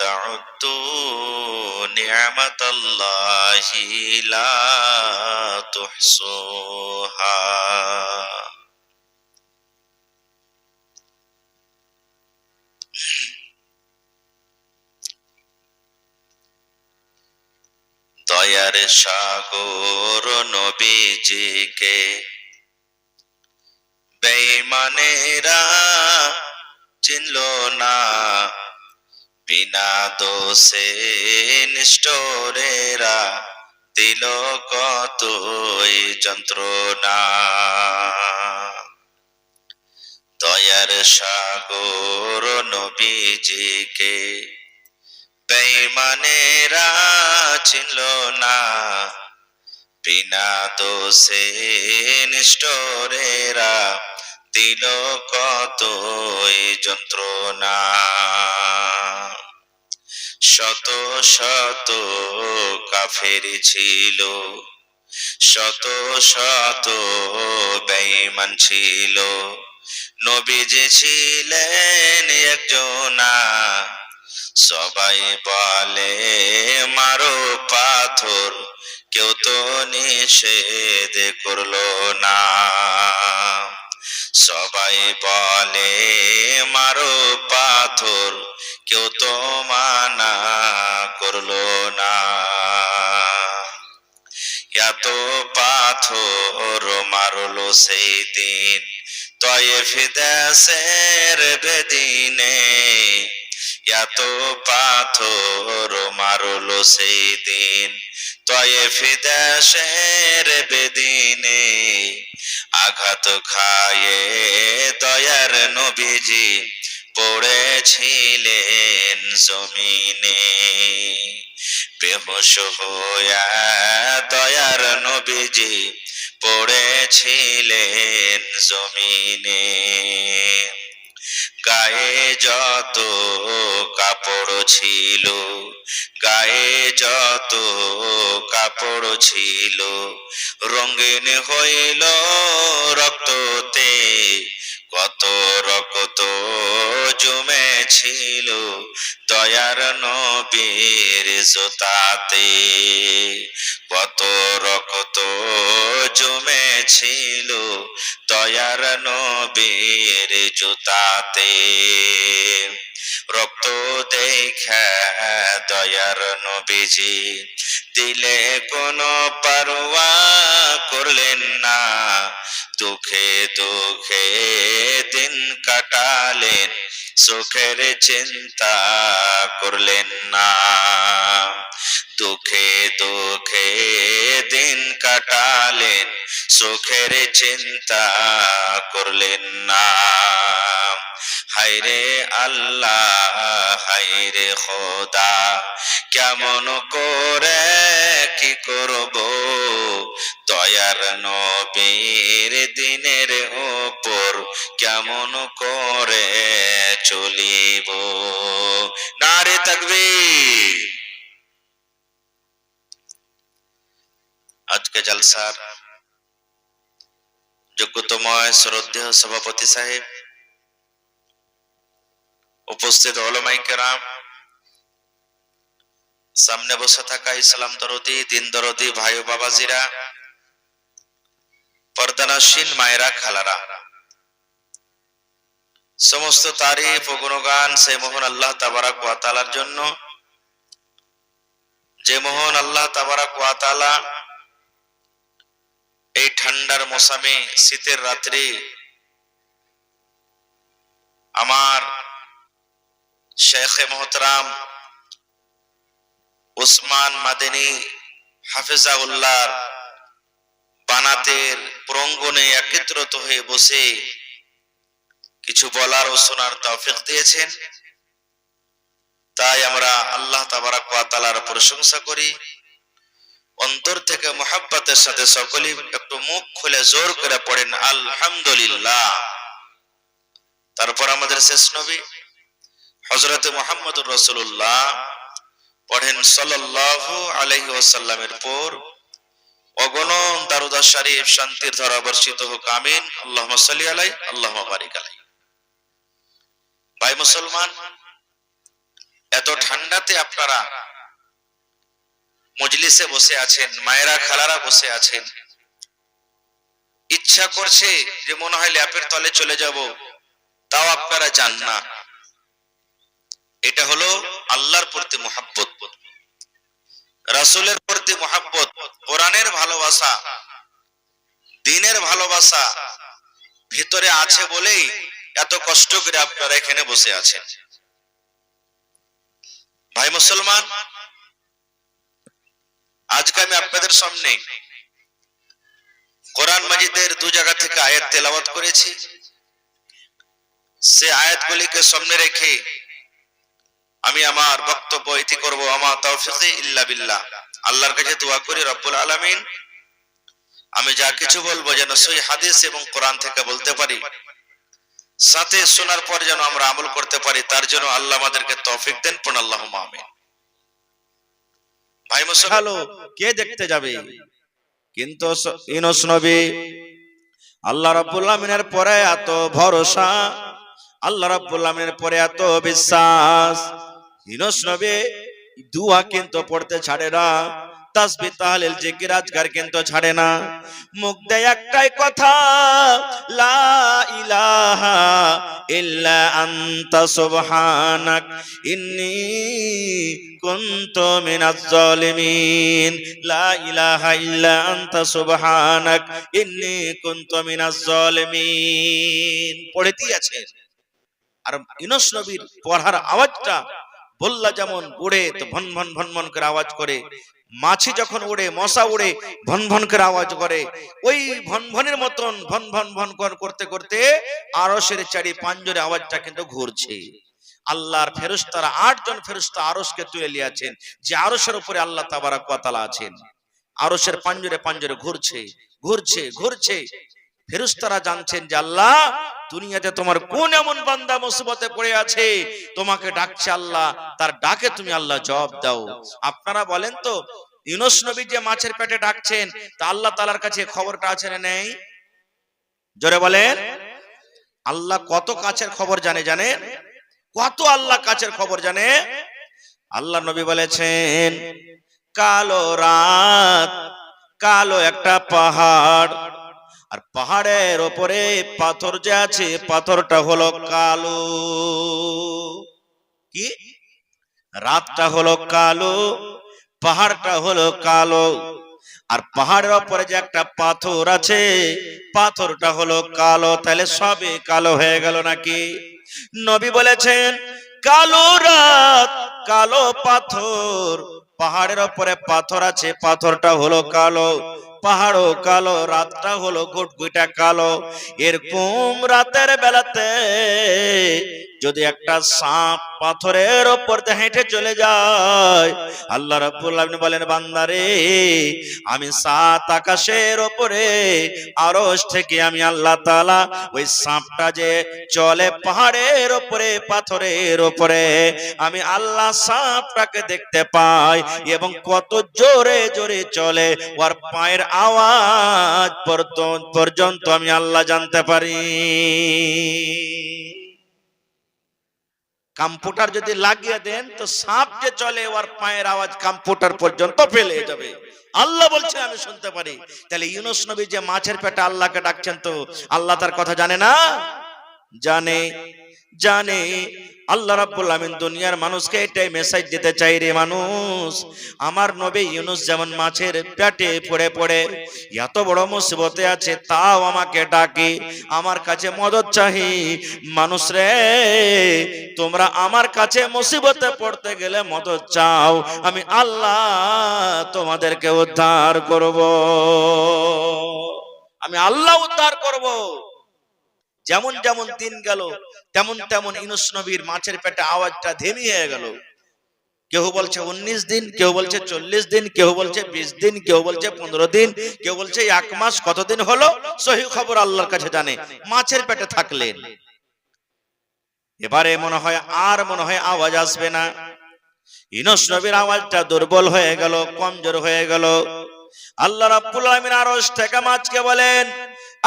تَعُدُّوا نِعْمَةَ اللَّهِ لَا تُحْصُوهَا। দয়ার সাগর নবীজিকে বেঈমানেরা চিনল না, বিনা দোষে নিষ্ঠুরেরা দিল কতই যন্ত্রণা। দয়ার সাগর নবীজিকে বেঈমানেরা চিনল না, বিনা দোষে নিষ্ঠুরেরা দিল কতই যন্ত্রণা। শত শত কাফের ছিল, শত শত বেঈমান ছিল, নবীজি ছিলেন একজনা। সবাই বলে মারো পাথর, কেউ তো নিষেধ করলো না। সবাই বলে মারো পাথর, কেউ তো মানা করলো না। এত পাথর মারলো সেই দিন তয়েফ দেশের বেদিনে। এত পাথর মারলো সেই দিন তয়েফ দেশের বেদিনে। আঘাত খায়ে দয়ার নবীজি পড়েছিলেন জমিনে। বেহুশ হইয়া দয়ার নবীজি পড়েছিলেন জমিনে। গায়ে যত কাপড় ছিল, গায়ে যত কাপড় ছিল, রঙিন হইল রক্ততে। কত রক্ত জমেছিল দয়ার নবীর জুতাতে। কত রক্ত জমেছিল দয়ার নবীর জুতাতে। রক্ত দেখা দয়ার নবীজি দিলে কোনো পারোয়া করলেন না। দুঃখে দুঃখে দিন কাটালেন, সুখের চিন্তা করলেন না। দুঃখে দুঃখে দিন কাটালেন, সুখের চিন্তা করলেন না। হায়রে আল্লাহ, হায়রে খোদা, কেমন করে কি করব দয়ার নবীর দিনের উপর কেমন করে চলিব। নারে তাকবীর। আজকে জলসার যোগ্যতময় শ্রদ্ধেয় সভাপতি সাহেব, উপস্থিত ওলামায়ে কেরাম, সামনে বসে থাকা ইসলাম দরদি, দিন দরদি ভাই ও বাবাজিরা, পর্দানাসীন মায়েরা, খালারা, সমস্ত তারিফ ও গুণগান সেই মহান আল্লাহ তাবারাক ওয়া তাআলার জন্য, যে মহান আল্লাহ তাবারাক ওয়া তাআলা এই ঠান্ডার মৌসুমে, শীতের রাত্রে আমার শেখে মোহতারাম ওসমান মাদানী হাফেজাউল্লাহ বানাতের প্রাঙ্গণে একত্রিত হয়ে বসে কিছু বলার ও শোনার তৌফিক দিয়েছেন। তাই আমরা আল্লাহ তাবারাক ওয়া তাআলার প্রশংসা করি, অন্তর থেকে মুহাব্বতের সাথে সকলেই একটু মুখ খুলে জোর করে পড়েন আলহামদুলিল্লাহ। তারপর আমাদের শেষ নবী হযরত মুহাম্মদুর রাসূলুল্লাহ পড়েন সাল্লাল্লাহু আলাইহি ওয়াসাল্লামের পর অগণন দারুদ শরীফ শান্তির ধারা বর্ষিত হোক, আমিন। আল্লাহুম্মা সাল্লি আলাইহি আল্লাহুম্মা বারিক আলাইহি। ভাই মুসলমান, এত ঠান্ডাতে আপনারা মজলিসে বসে আছেন, মায়েরা খালারা বসে আছেন, ইচ্ছা করছে যে মনে হয় ল্যাপের তলে চলে যাব, তাও আপনারা যান না। এটা হলো আল্লাহর প্রতি মুহাব্বত, রাসূলের প্রতি মুহাব্বত, কোরআনের ভালোবাসা, দ্বীনের ভালোবাসা ভিতরে আছে বলেই এত কষ্ট করে আপনারা এখানে বসে আছেন। ভাই মুসলমান, আজকে আমি আপনাদের সামনে কোরআন মাজিদের দু জায়গা থেকে আয়াত তেলাওয়াত করেছি। সে আয়াতগুলিকে সামনে রেখে আমি আমার বক্তব্য ইতি করব। আমা তাওফিকি ইল্লা বিল্লাহ। আল্লাহর কাছে দোয়া করি রব্বুল আলামিন আমি যা কিছু বলবো যেন সহি হাদিস এবং কোরআন থেকে বলতে পারি, সাথে শোনার পর যেন আমরা আমল করতে পারি, তার জন্য আল্লাহ আমাদেরকে তৌফিক দেন। পড়ুন আল্লাহুম্মা আমিন। ভাই মুসলমান, ভালো কে দেখতে যাবে? কিন্তু ইউনূস নবী আল্লাহ রাব্বুল আলামিনের পরে এত ভরসা, আল্লাহ রাব্বুল আলামিনের পরে এত বিশ্বাস, ইউনূস নবী দুয়া কিন্তু পড়তে ছাড়ে না, তাসবিহ তাহলিল জিকির আজকার কিন্তু ছাড়ে না। মুখ দেয় একটাই কথা, লা ইলাহা ইল্লা আনতা সুবহানাক ইন্নী কুনতু মিনাজ জালিমিন। লা ইলাহা ইল্লা আনতা সুবহানাক ইন্নী কুনতু মিনাজ জালিমিন পড়েই আছে। আর ইউনূস নবীর পড়ার আওয়াজটা বললা যেমন উড়ে তো ভন ভন ভন ভন করে আওয়াজ করে, মাছি যখন উড়ে, মশা উড়ে ভন ভন করে আওয়াজ করে, ওই ভন ভনের মতন ভন ভন ভন করতে করতে আরশের চারি পাঁজরে আওয়াজটা কিন্তু ঘুরছে। আল্লাহর ফেরেশতারা 8 জন ফেরেশতা আরশকে তুলে নিয়েছেন, যে আরশের উপরে আল্লাহ তাবারাক ওয়া তাআলা আছেন। আরশের পাঁজরে পাঁজরে ঘুরছে ঘুরছে ঘুরছে। ফেরেশতারা জানছেন যে আল্লাহ দুনিয়াতে তোমার কোন এমন বান্দা মুসিবতে পড়ে আছে, তোমাকে ডাকছে আল্লাহ, তার ডাকে তুমি আল্লাহ জবাব দাও। আপনারা বলেন তো, ইউনূস নবী যে মাছের পেটে ডাকছেন, তা আল্লাহ তাআলার কাছে খবরটা আছে না নেই? জোরে বলেন। আল্লাহ কত কাছের খবর জানে, জানেন? কত আল্লাহ কাছের খবর জানে। আল্লাহ নবী বলেছেন, কালো রাত, কালো একটা পাহাড়, আর পাহাড়ের উপরে পাথর যে আছে, পাথরটা হলো কালো। কি? রাতটা হলো কালো, পাহাড়টা হলো কালো, আর পাহাড়ের উপরে যে একটা পাথর আছে, পাথরটা হলো কালো। তাহলে সবই কালো হয়ে গেল নাকি? নবী বলেছেন, কালো রাত, কালো পাথর, পাহাড়ের উপরে পাথর আছে, পাথরটা হলো কালো, পাহাড়ও কালো, রাতটা হলো ঘুটঘুটা কালো। এরকম রাতের বেলাতে যদি একটা সাপ পাথরের ওপর দিয়ে হেঁটে চলে যায়, আল্লাহ রাব্বুল আলামিন বলেন, বান্দারে আমি সাত আকাশের ওপরে আরশ থেকে আমি আল্লাহ তাআলা ওই সাপটা যে চলে পাহাড়ের ওপরে পাথরের ওপরে, আমি আল্লাহ সাপটাকে দেখতে পাই এবং কত জোরে জোরে চলে, ওর পায়ের আওয়াজ পর্যন্ত আমি আল্লাহ জানতে পারি। কম্পিউটার যদি লাগিয়ে দেন তো সাপ যে চলে ওর পায়ের আওয়াজ কম্পিউটার পর্যন্ত ফেলে যাবে। আল্লাহ বলছে আমি শুনতে পারি। তাহলে ইউনূস নবী যে মাছের পেটে আল্লাহকে ডাকছেন, তো আল্লাহ তার কথা জানে না? জানে, জানে। আল্লাহ রাব্বুল আমিন দুনিয়ার মানুষকে এটাই মেসেজ দিতে চাই, রে মানুষ, আমার নবী ইউনূস যেমন মাছের পেটে পড়ে পড়ে এত বড় মুসিবতে আছে, তাও আমাকে ডাকে, আমার কাছে মদদ চাহি। মানুষ রে, তোমরা আমার কাছে মুসিবতে পড়তে গেলে মদদ চাও, আমি আল্লাহ তোমাদেরকে উদ্ধার করব, আমি আল্লাহ উদ্ধার করব। যেমন যেমন দিন গেল তেমন তেমন ইউনূস নবীর মাছের পেটে আওয়াজটা থেমে হয়ে গেল। কেউ বলছে 19 দিন, কেউ বলছে 40 দিন, কেউ বলছে 20 দিন, কেউ বলছে 15 দিন, কেউ বলছে 1 মাস। কতদিন হলো সহি খবর আল্লাহর কাছে জানে। মাছের পেটে থাকলেন, এবারে মনে হয় আওয়াজ আসবে না। ইউনূস নবীর আওয়াজটা দুর্বল হয়ে গেল, কমজোর হয়ে গেল। আল্লাহ রাব্বুল আলামিন আরশ থেকে মাছকে বলেন,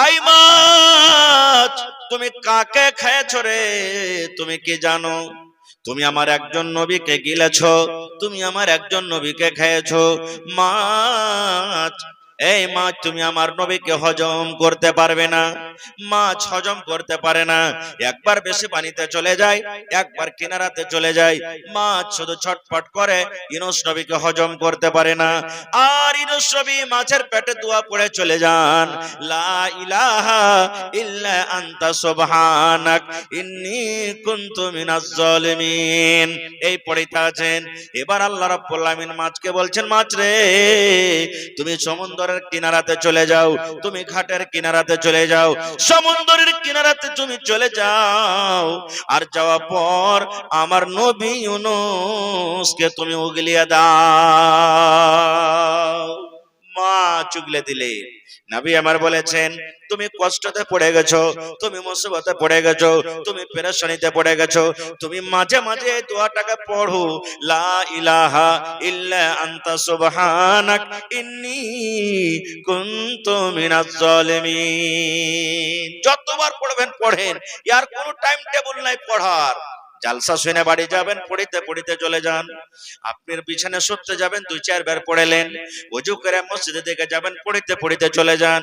আই মাছ, তুমি কাকে খেয়েছো রে? তুমি কি জানো? তুমি আমার একজন নবীকে গিলেছো, তুমি আমার একজন নবীকে খেয়েছো। মাছ, এই মাছ তুমি আমার নবীকে হজম করতে পারবে না। মাছ হজম করতে পারে না, একবার বেশি পানিতে চলে যায়, একবার কিনারাতে চলে যায়। মাছ শুধু ছটফট করে, ইউনূস নবীকে হজম করতে পারে না। আর ইউনূস নবী মাছের পেটে দোয়া পড়ে চলে যান, লা ইলাহা ইল্লা আনতা সুবহানাক ইন্নী কুনতু মিনাজ জালিমিন, এই পড়িতে আছেন। এবার আল্লাহ রাব্বুল আলামিন মাছকে বলছেন, মাছ রে, তুমি সমুদ্রের কিনারাতে চলে যাও, তুমি ঘাটের কিনারাতে চলে যাও, সমুদ্রের কিনারাতে তুমি চলে যাও। আর যাওয়ার পর আমার নবী ইউনূসকে তুমি উগলিয়ে দাও। মাছ উগলে দিলে। নবী আমার বলেছেন, তুমি কষ্টতে পড়ে গেছো, তুমি মুসিবতে পড়ে গেছো, তুমি পেরেশানিতে পড়ে গেছো, তুমি মাঝে মাঝে এই দোয়াটাকে পড়ো, লা ইলাহা ইল্লা আনতা সুবহানাক ইন্নী কুনতু মিনাজ জালিমিন। যতবার পড়বেন পড়েন, এর কোনো টাইম টেবিল নাই পড়ার। জালসা শুনে বাড়ি যাবেন, পড়িতে পড়িতে চলে যান। আপনার বিছানে শুতে যাবেন, 2-4 বার পড়লেন। ওযু করে মসজিদে দিকে যাবেন, পড়িতে পড়িতে চলে যান।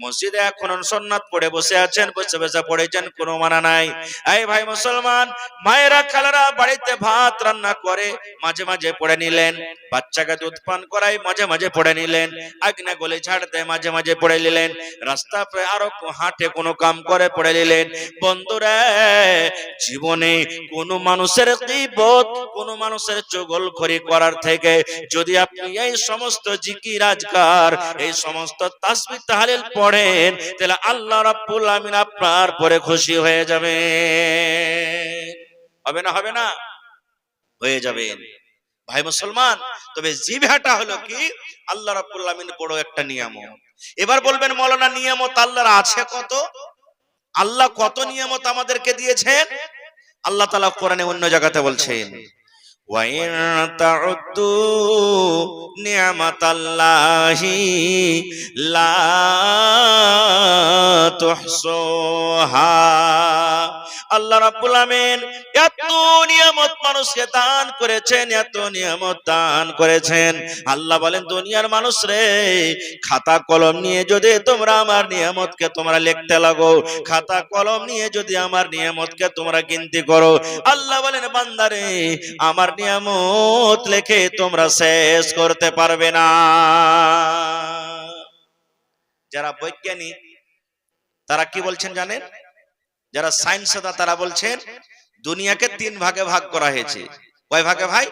মসজিদে এখন সুন্নাত পড়ে বসে আছেন, বসে বসে পড়েছেন, কোনো মানা নাই। এই ভাই মুসলমান, মায়েরা খালারা বাড়িতে ভাত রান্না করে, মাঝে মাঝে পড়ে নিলেন। বাচ্চাকে দুধ পান করাই, মাঝে মাঝে পড়ে নিলেন। আগ্নে গলে ছাড়তে মাঝে মাঝে পড়ে নিলেন। রাস্তা পে আরো হাঁটে কোনো কাম করে পড়ে নিলেন। বন্ধুরা, জীবনে কোন মানুষের গীবত, কোন মানুষের চুগলখড়ি করার থেকে যদি আপনি এই সমস্ত জিকির আজকার, এই সমস্ত তাসবিহ তাহলিল পড়েন, তাহলে আল্লাহ রাব্বুল আমিন আপনার পরে খুশি হয়ে যাবে। হবে না? হবে না? হয়ে যাবেন ভাই মুসলমান। তবে জিভাটা হলো কি আল্লাহ রাব্বুল আমিন বড় একটা নিয়ামত। এবার বলবেন, মাওলানা নিয়ামত আল্লাহর আছে কত? আল্লাহ কত নিয়ামত আমাদেরকে দিয়েছেন? আল্লাহ তাআলা কোরআনে অন্য জায়গাতে বলছেন, ওয়া ইন তাউদ্দু নি'মাতাল্লাহি লা তুহসুহা। আল্লাহ রাব্বুল আমিন এত নিয়ামত মানুষকে দান করেছেন, এত নিয়ামত দান করেছেন। আল্লাহ বলেন, দুনিয়ার মানুষ রে, খাতা কলম নিয়ে যদি তোমরা আমার নিয়ামতকে তোমরা লিখতে লাগো, খাতা কলম নিয়ে যদি আমার নিয়ামতকে তোমরা গিনতি করো, আল্লাহ বলেন, বান্দারে, আমার নিয়ামত লেখে তোমরা শেষ করতে পারবে না। যারা বৈজ্ঞানিক তারা কি বলছেন জানেন? যারা সায়েন্সদাতা তারা বলছেন দুনিয়াকে 3 ভাগে ভাগ করা হয়েছে। কয় ভাগে ভাই?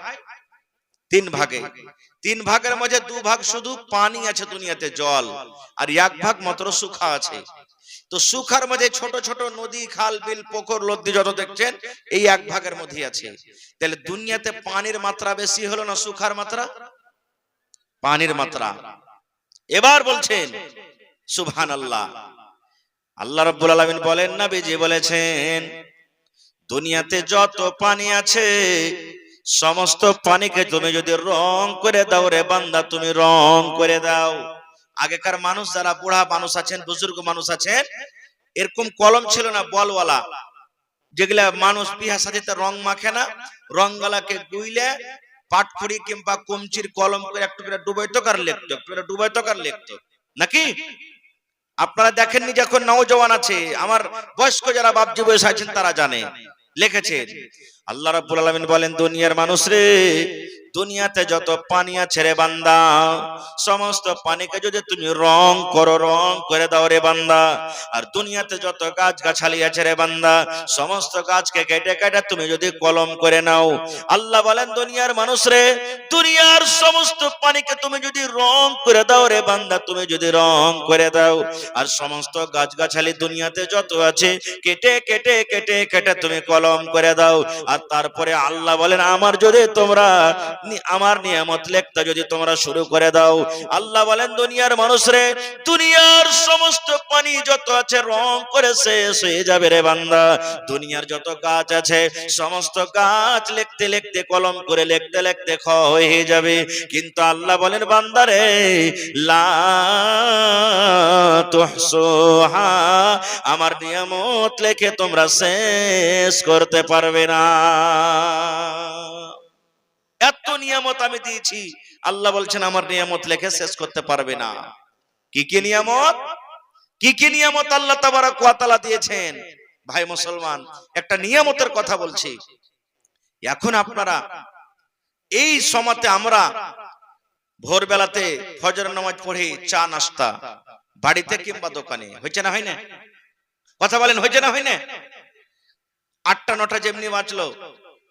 তিন ভাগে, তিন ভাগের মধ্যে দু ভাগ শুধু পানি আছে দুনিয়াতে, জল, আর এক ভাগ মাত্র শুখা আছে। তো শুখার মধ্যে ছোট ছোট নদী, খাল, বিল, পুকুর, নদী যত দেখছেন এই এক ভাগের মধ্যে আছে। তাহলে দুনিয়াতে পানির মাত্রা বেশি হলো না শুখার মাত্রা? পানির মাত্রা। এবার বলছেন সুবহানাল্লাহ, আল্লাহ রাব্বুল আলামিন বলেন, নবীজি বলেছেন, দুনিয়াতে যত পানি আছে সমস্ত পানিকে তুমি যদি রং করে দাও রে বান্দা, তুমি রং করে দাও। আগেকার মানুষ যারা বুড়া মানুষ আছেন, বুজুর্গ মানুষ আছেন, এরকম কলম ছিল না বলওয়ালা, যেগুলা মানুষ বিহা সাথে রং মাখে না, রংওয়ালাকে গুইলে পাটখড়ি কিংবা কমচির কলম করে একটু করে ডুবাইতো কার লিখতো, একটু করে ডুবাইতো কার লিখতো নাকি? আপনারা দেখেননি, যখন নওজওয়ান আছে, আমার বয়স্ক যারা বাপজি বয়স আছেন তারা জানে, লিখেছেন। আল্লাহ রাব্বুল আলামিন বলেন, দুনিয়ার মানুষ রে, দুনিয়াতে যত পানি আছে রে বান্দা, সমস্ত পানিকে যদি তুমি রং করো, রং করে দাও রে বান্দা। আর দুনিয়াতে যত গাছ গাছালি আছে রে বান্দা, সমস্ত গাছকে কেটে কেটে তুমি যদি কলম করে নাও। আল্লাহ বলেন, দুনিয়ার মানুষ রে, দুনিয়ার সমস্ত পানিকে তুমি যদি রং করে দাও রে বান্দা, তুমি যদি রং করে দাও, আর সমস্ত গাছ গাছালি দুনিয়াতে যত আছে কেটে কেটে কেটে কেটে তুমি কলম করে দাও। আর তারপরে আল্লাহ বলেন, আমার যদি তোমরা আমার নিয়ামত লেখতে যদি তোমরা শুরু করে দাও, আল্লাহ বলেন, দুনিয়ার মানুষরে, দুনিয়ার সমস্ত পানি যত আছে রং করে শেষ হয়ে যাবে রে বান্দা। দুনিয়ার যত গাছ আছে সমস্ত গাছ লিখতে লিখতে, কলম করে লিখতে লিখতে ক্ষয় হয়ে যাবে। কিন্তু আল্লাহ বলেন, বান্দারে, লা তুহসুহা, আমার নিয়ামত লেখে তোমরা শেষ করতে পারবে না। এত নিয়ামত আমি দিয়েছি, আল্লাহ বলছেন আমার নিয়ামত লেখে শেষ করতে পারবে না। কি কি নিয়ামত, কি কি নিয়ামত আল্লাহ তাবারক ওয়া তাআলা দিয়েছেন? ভাই মুসলমান, একটা নিয়ামতের কথা বলছি। এখন আপনারা এই সময়তে আমরা ভোরবেলাতে ফজর নামাজ পড়ে চা নাস্তা বাড়িতে কিংবা দোকানে হয়েছে না, হয় না? কথা বলেন, হয়েছে না, হয় না? 8টা 9টা যেমনি বাঁচলো,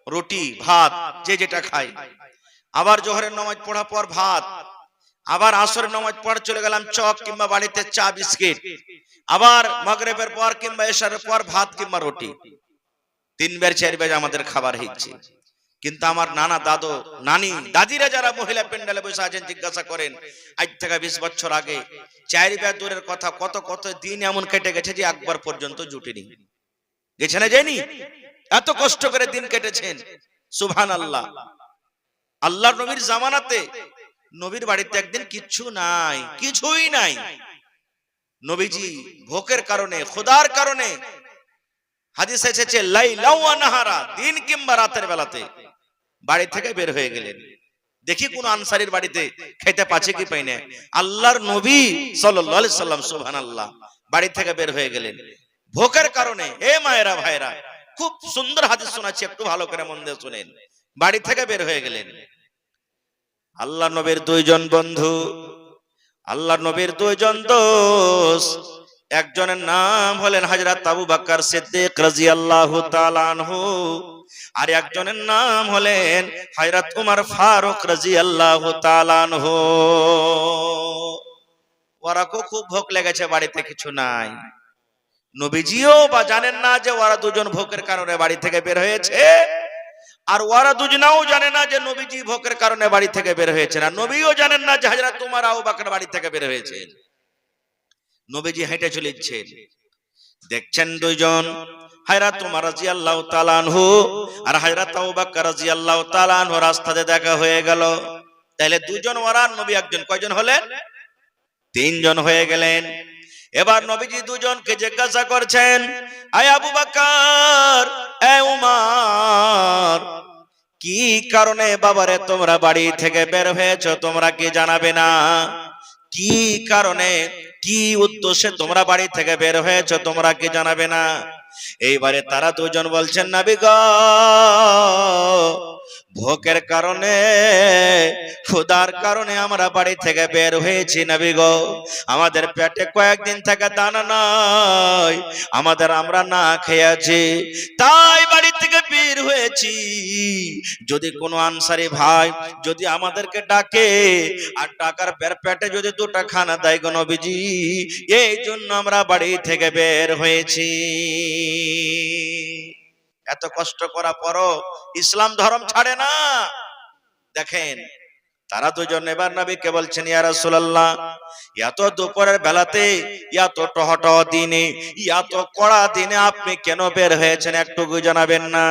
রুটি ভাত যে যেটা খায়। আবার জোহরের নামাজ পড়া পর ভাত, আবার আসরের নামাজ পড়া চলে গেলাম চক কিংবা বাড়িতে চা বিস্কিট, আবার মাগরিবের পর কিংবা এশারের পর ভাত কিংবা রুটি। 3 বার 4 বার আমাদের খাবার হচ্ছে। কিন্তু আমার নানা, দাদু, নানি, দাদিরা যারা মহিলা প্যান্ডেলে বসে আছেন, জিজ্ঞাসা করেন, আজ থেকে 20 বছর আগে 4 বার দূরের কথা, কত কত দিন এমন কেটে গেছে যে একবার পর্যন্ত জুটেনি। গেছে না, যায়নি? এত কষ্ট করে দিন কেটেছেন। সুবহানাল্লাহ। আল্লাহর নবীর জামানাতে নবীর বাড়িতে একদিন কিচ্ছু নাই, কিছুই নাই। নবীজি ভোকের কারণে, খোদার কারণে, হাদিসে এসেছে লাইলা ওয়া নাহারা, দিন কিংবা রাতের বেলাতে বাড়ি থেকে বের হয়ে গেলেন। দেখি কোন আনসারীর বাড়িতে খেতে পাচ্ছে কি পাই না, আল্লাহর নবী সাল্লাল্লাহু আলাইহি সাল্লাম সুবহানাল্লাহ বাড়ি থেকে বের হয়ে গেলেন ভোকের কারণে। এ মায়েরা ভাইরা, খুব সুন্দর হাদিস শোনাচ্ছি, একটু ভালো করে মন দিয়ে শুনেন। বাড়ি থেকে বের হয়ে গেলেন। আল্লাহ নবীর 2 জন বন্ধু, আল্লাহ নবীর 2 জন দোস্ত, একজনের নাম হলেন হযরত আবু বকর সিদ্দিক রাদিয়াল্লাহু তাআলা আনহু, আর একজনের নাম হলেন হযরত উমর ফারুক রাদিয়াল্লাহু তাআলা আনহু। ওরা খুব ভোক লেগেছে, বাড়িতে কিছু নাই। নবীজিও বা জানেন না যে ওরা 2 জন ভোকের কারণে বাড়ি থেকে বের হয়েছে, আর ওরা দুজনাও জানে না যে নবীজি ভোকের কারণে বাড়ি থেকে বের হয়েছে, না নবীও জানেন না যে হযরত উমর আবু বকর বাড়ি থেকে বের হয়েছেন। নবীজি হেঁটে চলেছেন, দেখছেন 2 জন, হযরত উমর রাদিয়াল্লাহু তাআলা আনহু আর হযরত আবু বকর রাদিয়াল্লাহু তাআলা আনহু রাস্তাতে দেখা হয়ে গেল। তাহলে 2 জন ওরা, নবী একজন, কয়জন হলেন? 3 জন হয়ে গেলেন। এবার নবীজি 2 জনকে জিজ্ঞাসা করছেন, আয় আবু বকর, এ উমর, কি কারণে বাবারে তোমরা বাড়ি থেকে বের হয়েছো, তোমরা কি জানাবে না? কি কারণে, কি উদ্দেশ্যে তোমরা বাড়ি থেকে বের হয়েছো, তোমরা কি জানাবে না? এইবারে তারা 2 জন বলছেন, নবী গো, ভোকের কারণে, ক্ষুধার কারণে আমরা বাড়ি থেকে বের হয়েছি নবী গো। আমাদের পেটে কয়েকদিন থেকে দানা নাই, আমরা না খেয়ে আছি, তাই বাড়ি থেকে বের হয়েছি। যদি কোনো আনসারী ভাই যদি আমাদেরকে ডাকে আর টাকার পেটে যদি দুটা খানা দেয় গো নবীজি, এই জন্য আমরা বাড়ি থেকে বের হয়েছি। এত কষ্ট করার পরও ইসলাম ধর্ম ছাড়ে না। দেখেন তারা দুজন এবার নবীকে বলছেন, ইয়া রাসূলুল্লাহ, এত দুপুরের বেলাতে, এত টহটহ দিনে, এত কড়া দিনে আপনি কেন বের হয়েছেন, একটু জানাবেন না?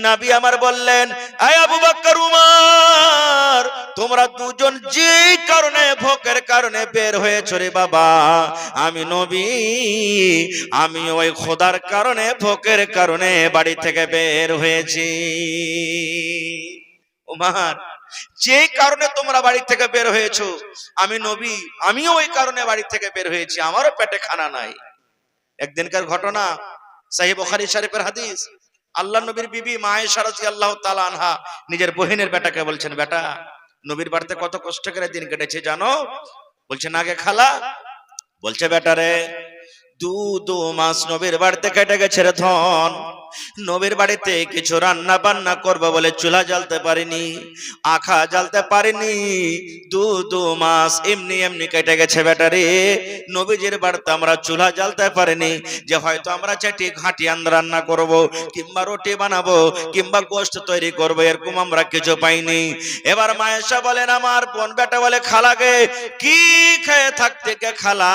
নবী আমার বললেন, আয় আবু বকর, উমর, তোমরা দুজন যে কারণে ভোকের কারণে বের হয়েছো রে বাবা, আমি নবী, আমি ওই খোদার কারণে ভোকের কারণে বাড়ি থেকে বের হয়েছি। উমর, যে কারণে তোমরা বাড়ি থেকে বের হয়েছো, আমি নবী, আমিও ওই কারণে বাড়ি থেকে বের হয়েছি, আমারও পেটে খানা নাই। একদিনকার ঘটনা, সহিহ বুখারী শরীফের হাদিস। আল্লাহ নবীর বিবি মা আয়েশা রাদিয়াল্লাহু তাআলা আনহা নিজের বহিনের বেটাকে বলছেন, বেটা, নবীর বাড়িতে কত কষ্ট করে দিন কেটেছে জানো? বলছে, না গে খালা। বলছে, বেটা রে, দু মাস নবীর বাড়িতে কেটে গেছে রে ধন। নবীর বাড়িতে কিছু রান্না বান্না করবো বলে চুলা জ্বালতে পারিনি, আখা জ্বালতে পারিনি। দু মাস এমনি এমনি কেটে গেছে বেটারে। নবীজির বাড়িতে আমরা চুলা জ্বালতে পারিনি, যে হয়তো আমরা চাটি ঘাটি রান্না করব, কিংবা রুটি বানাবো, কিংবা গোশত তৈরি করব, এরকম আমরা কিছু পাইনি। এবার মা আয়েশা বলেন, আমার বোন বেটা বলে, খালাকে কি খেয়ে থাকতে কে খালা,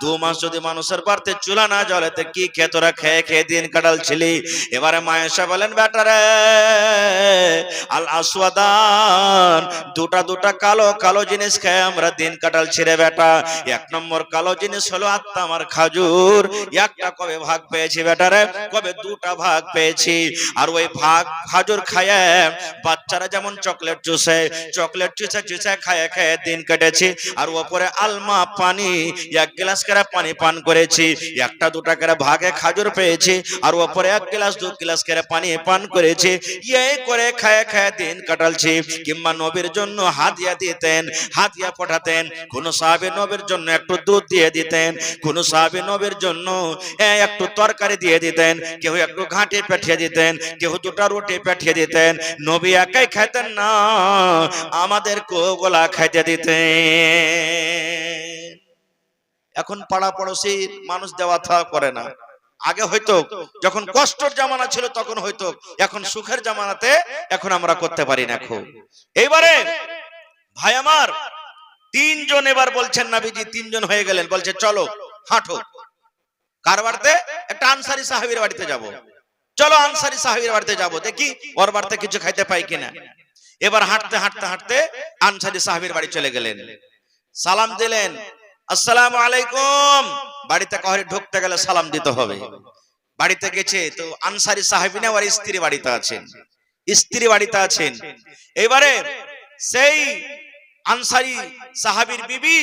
2 মাস যদি মানুষের বাড়িতে চুলা না জ্বলেতে কি খেয়ে তোরা খেয়ে খেয়ে দিন কাটালছিলি? এবারে মা আয়েশা বলেন, বেটারে, আল আসওয়াদান, দুটা কালো কালো জিনিস খেয়ে আমরা দিন কাটালছি রে বেটা। 1 নম্বর কালো জিনিস হলো আত্মা আমার খাজুর। একটা কবে ভাগ পেয়েছি বেটারে, কবে 2টা ভাগ পেয়েছি। আর ওই ভাগ খাজুর খায় বাচ্চারা যেমন চকলেট চুষে খায় খায় দিন কেটেছি। আর ওপরে আলমা পানি, 1 গ্লাস করে পানি পান করেছি, 1-2টা করে ভাগে খাজুর পেয়েছি, আর ওপরে 1 গ্লাস 2 গ্লাস করে পানি পান করেছি। এই করে খায় খায় দিন কাটালছি। কিংবা নবীর জন্য হাদিয়া দিতেন, হাদিয়া পাঠাতেন, কোন সাহাবী নবীর জন্য একটু দুধ দিয়ে দিতেন, কোন সাহাবী নবীর জন্য একটু তরকারি দিয়ে দিতেন, কেউ একটু ঘাঁটি পাঠিয়ে দিতেন, কেউ 2টা রুটি পাঠিয়ে দিতেন। নবী একাই খাইতেন না, আমাদের কোগলা খাইতে দিতেন। এখন পাড়া পড়োশির মানুষ দেওয়া থাওয়া করে না। আগে হয়তো যখন কষ্টের জামানা ছিল তখন হয়তো, এখন সুখের জামানাতে এখন আমরা করতে পারি না খুব। এইবারে ভাই আমার 3 জন এবার বলছেন, নবীজি 3 জন হয়ে গেলেন, বলছে চলো হাঁটো। কার বাড়িতে? একটা আনসারী সাহাবীর বাড়িতে যাব। চলো আনসারী সাহাবীর বাড়িতে যাব, দেখি ওর বাড়িতে কিছু খাইতে পাই কিনা। এবার হাঁটতে হাঁটতে হাঁটতে আনসারী সাহাবীর বাড়ি চলে গেলেন, সালাম দিলেন, আসসালামু আলাইকুম। বাড়িতে কাউরে ঢুকতে গেলে সালাম দিতে হবে। বাড়িতে গেছে তো আনসারী সাহাবী না, ওর স্ত্রী বাড়িতে আছেন, স্ত্রী বাড়িতে আছেন। এবারে সেই আনসারী সাহাবীর বিবি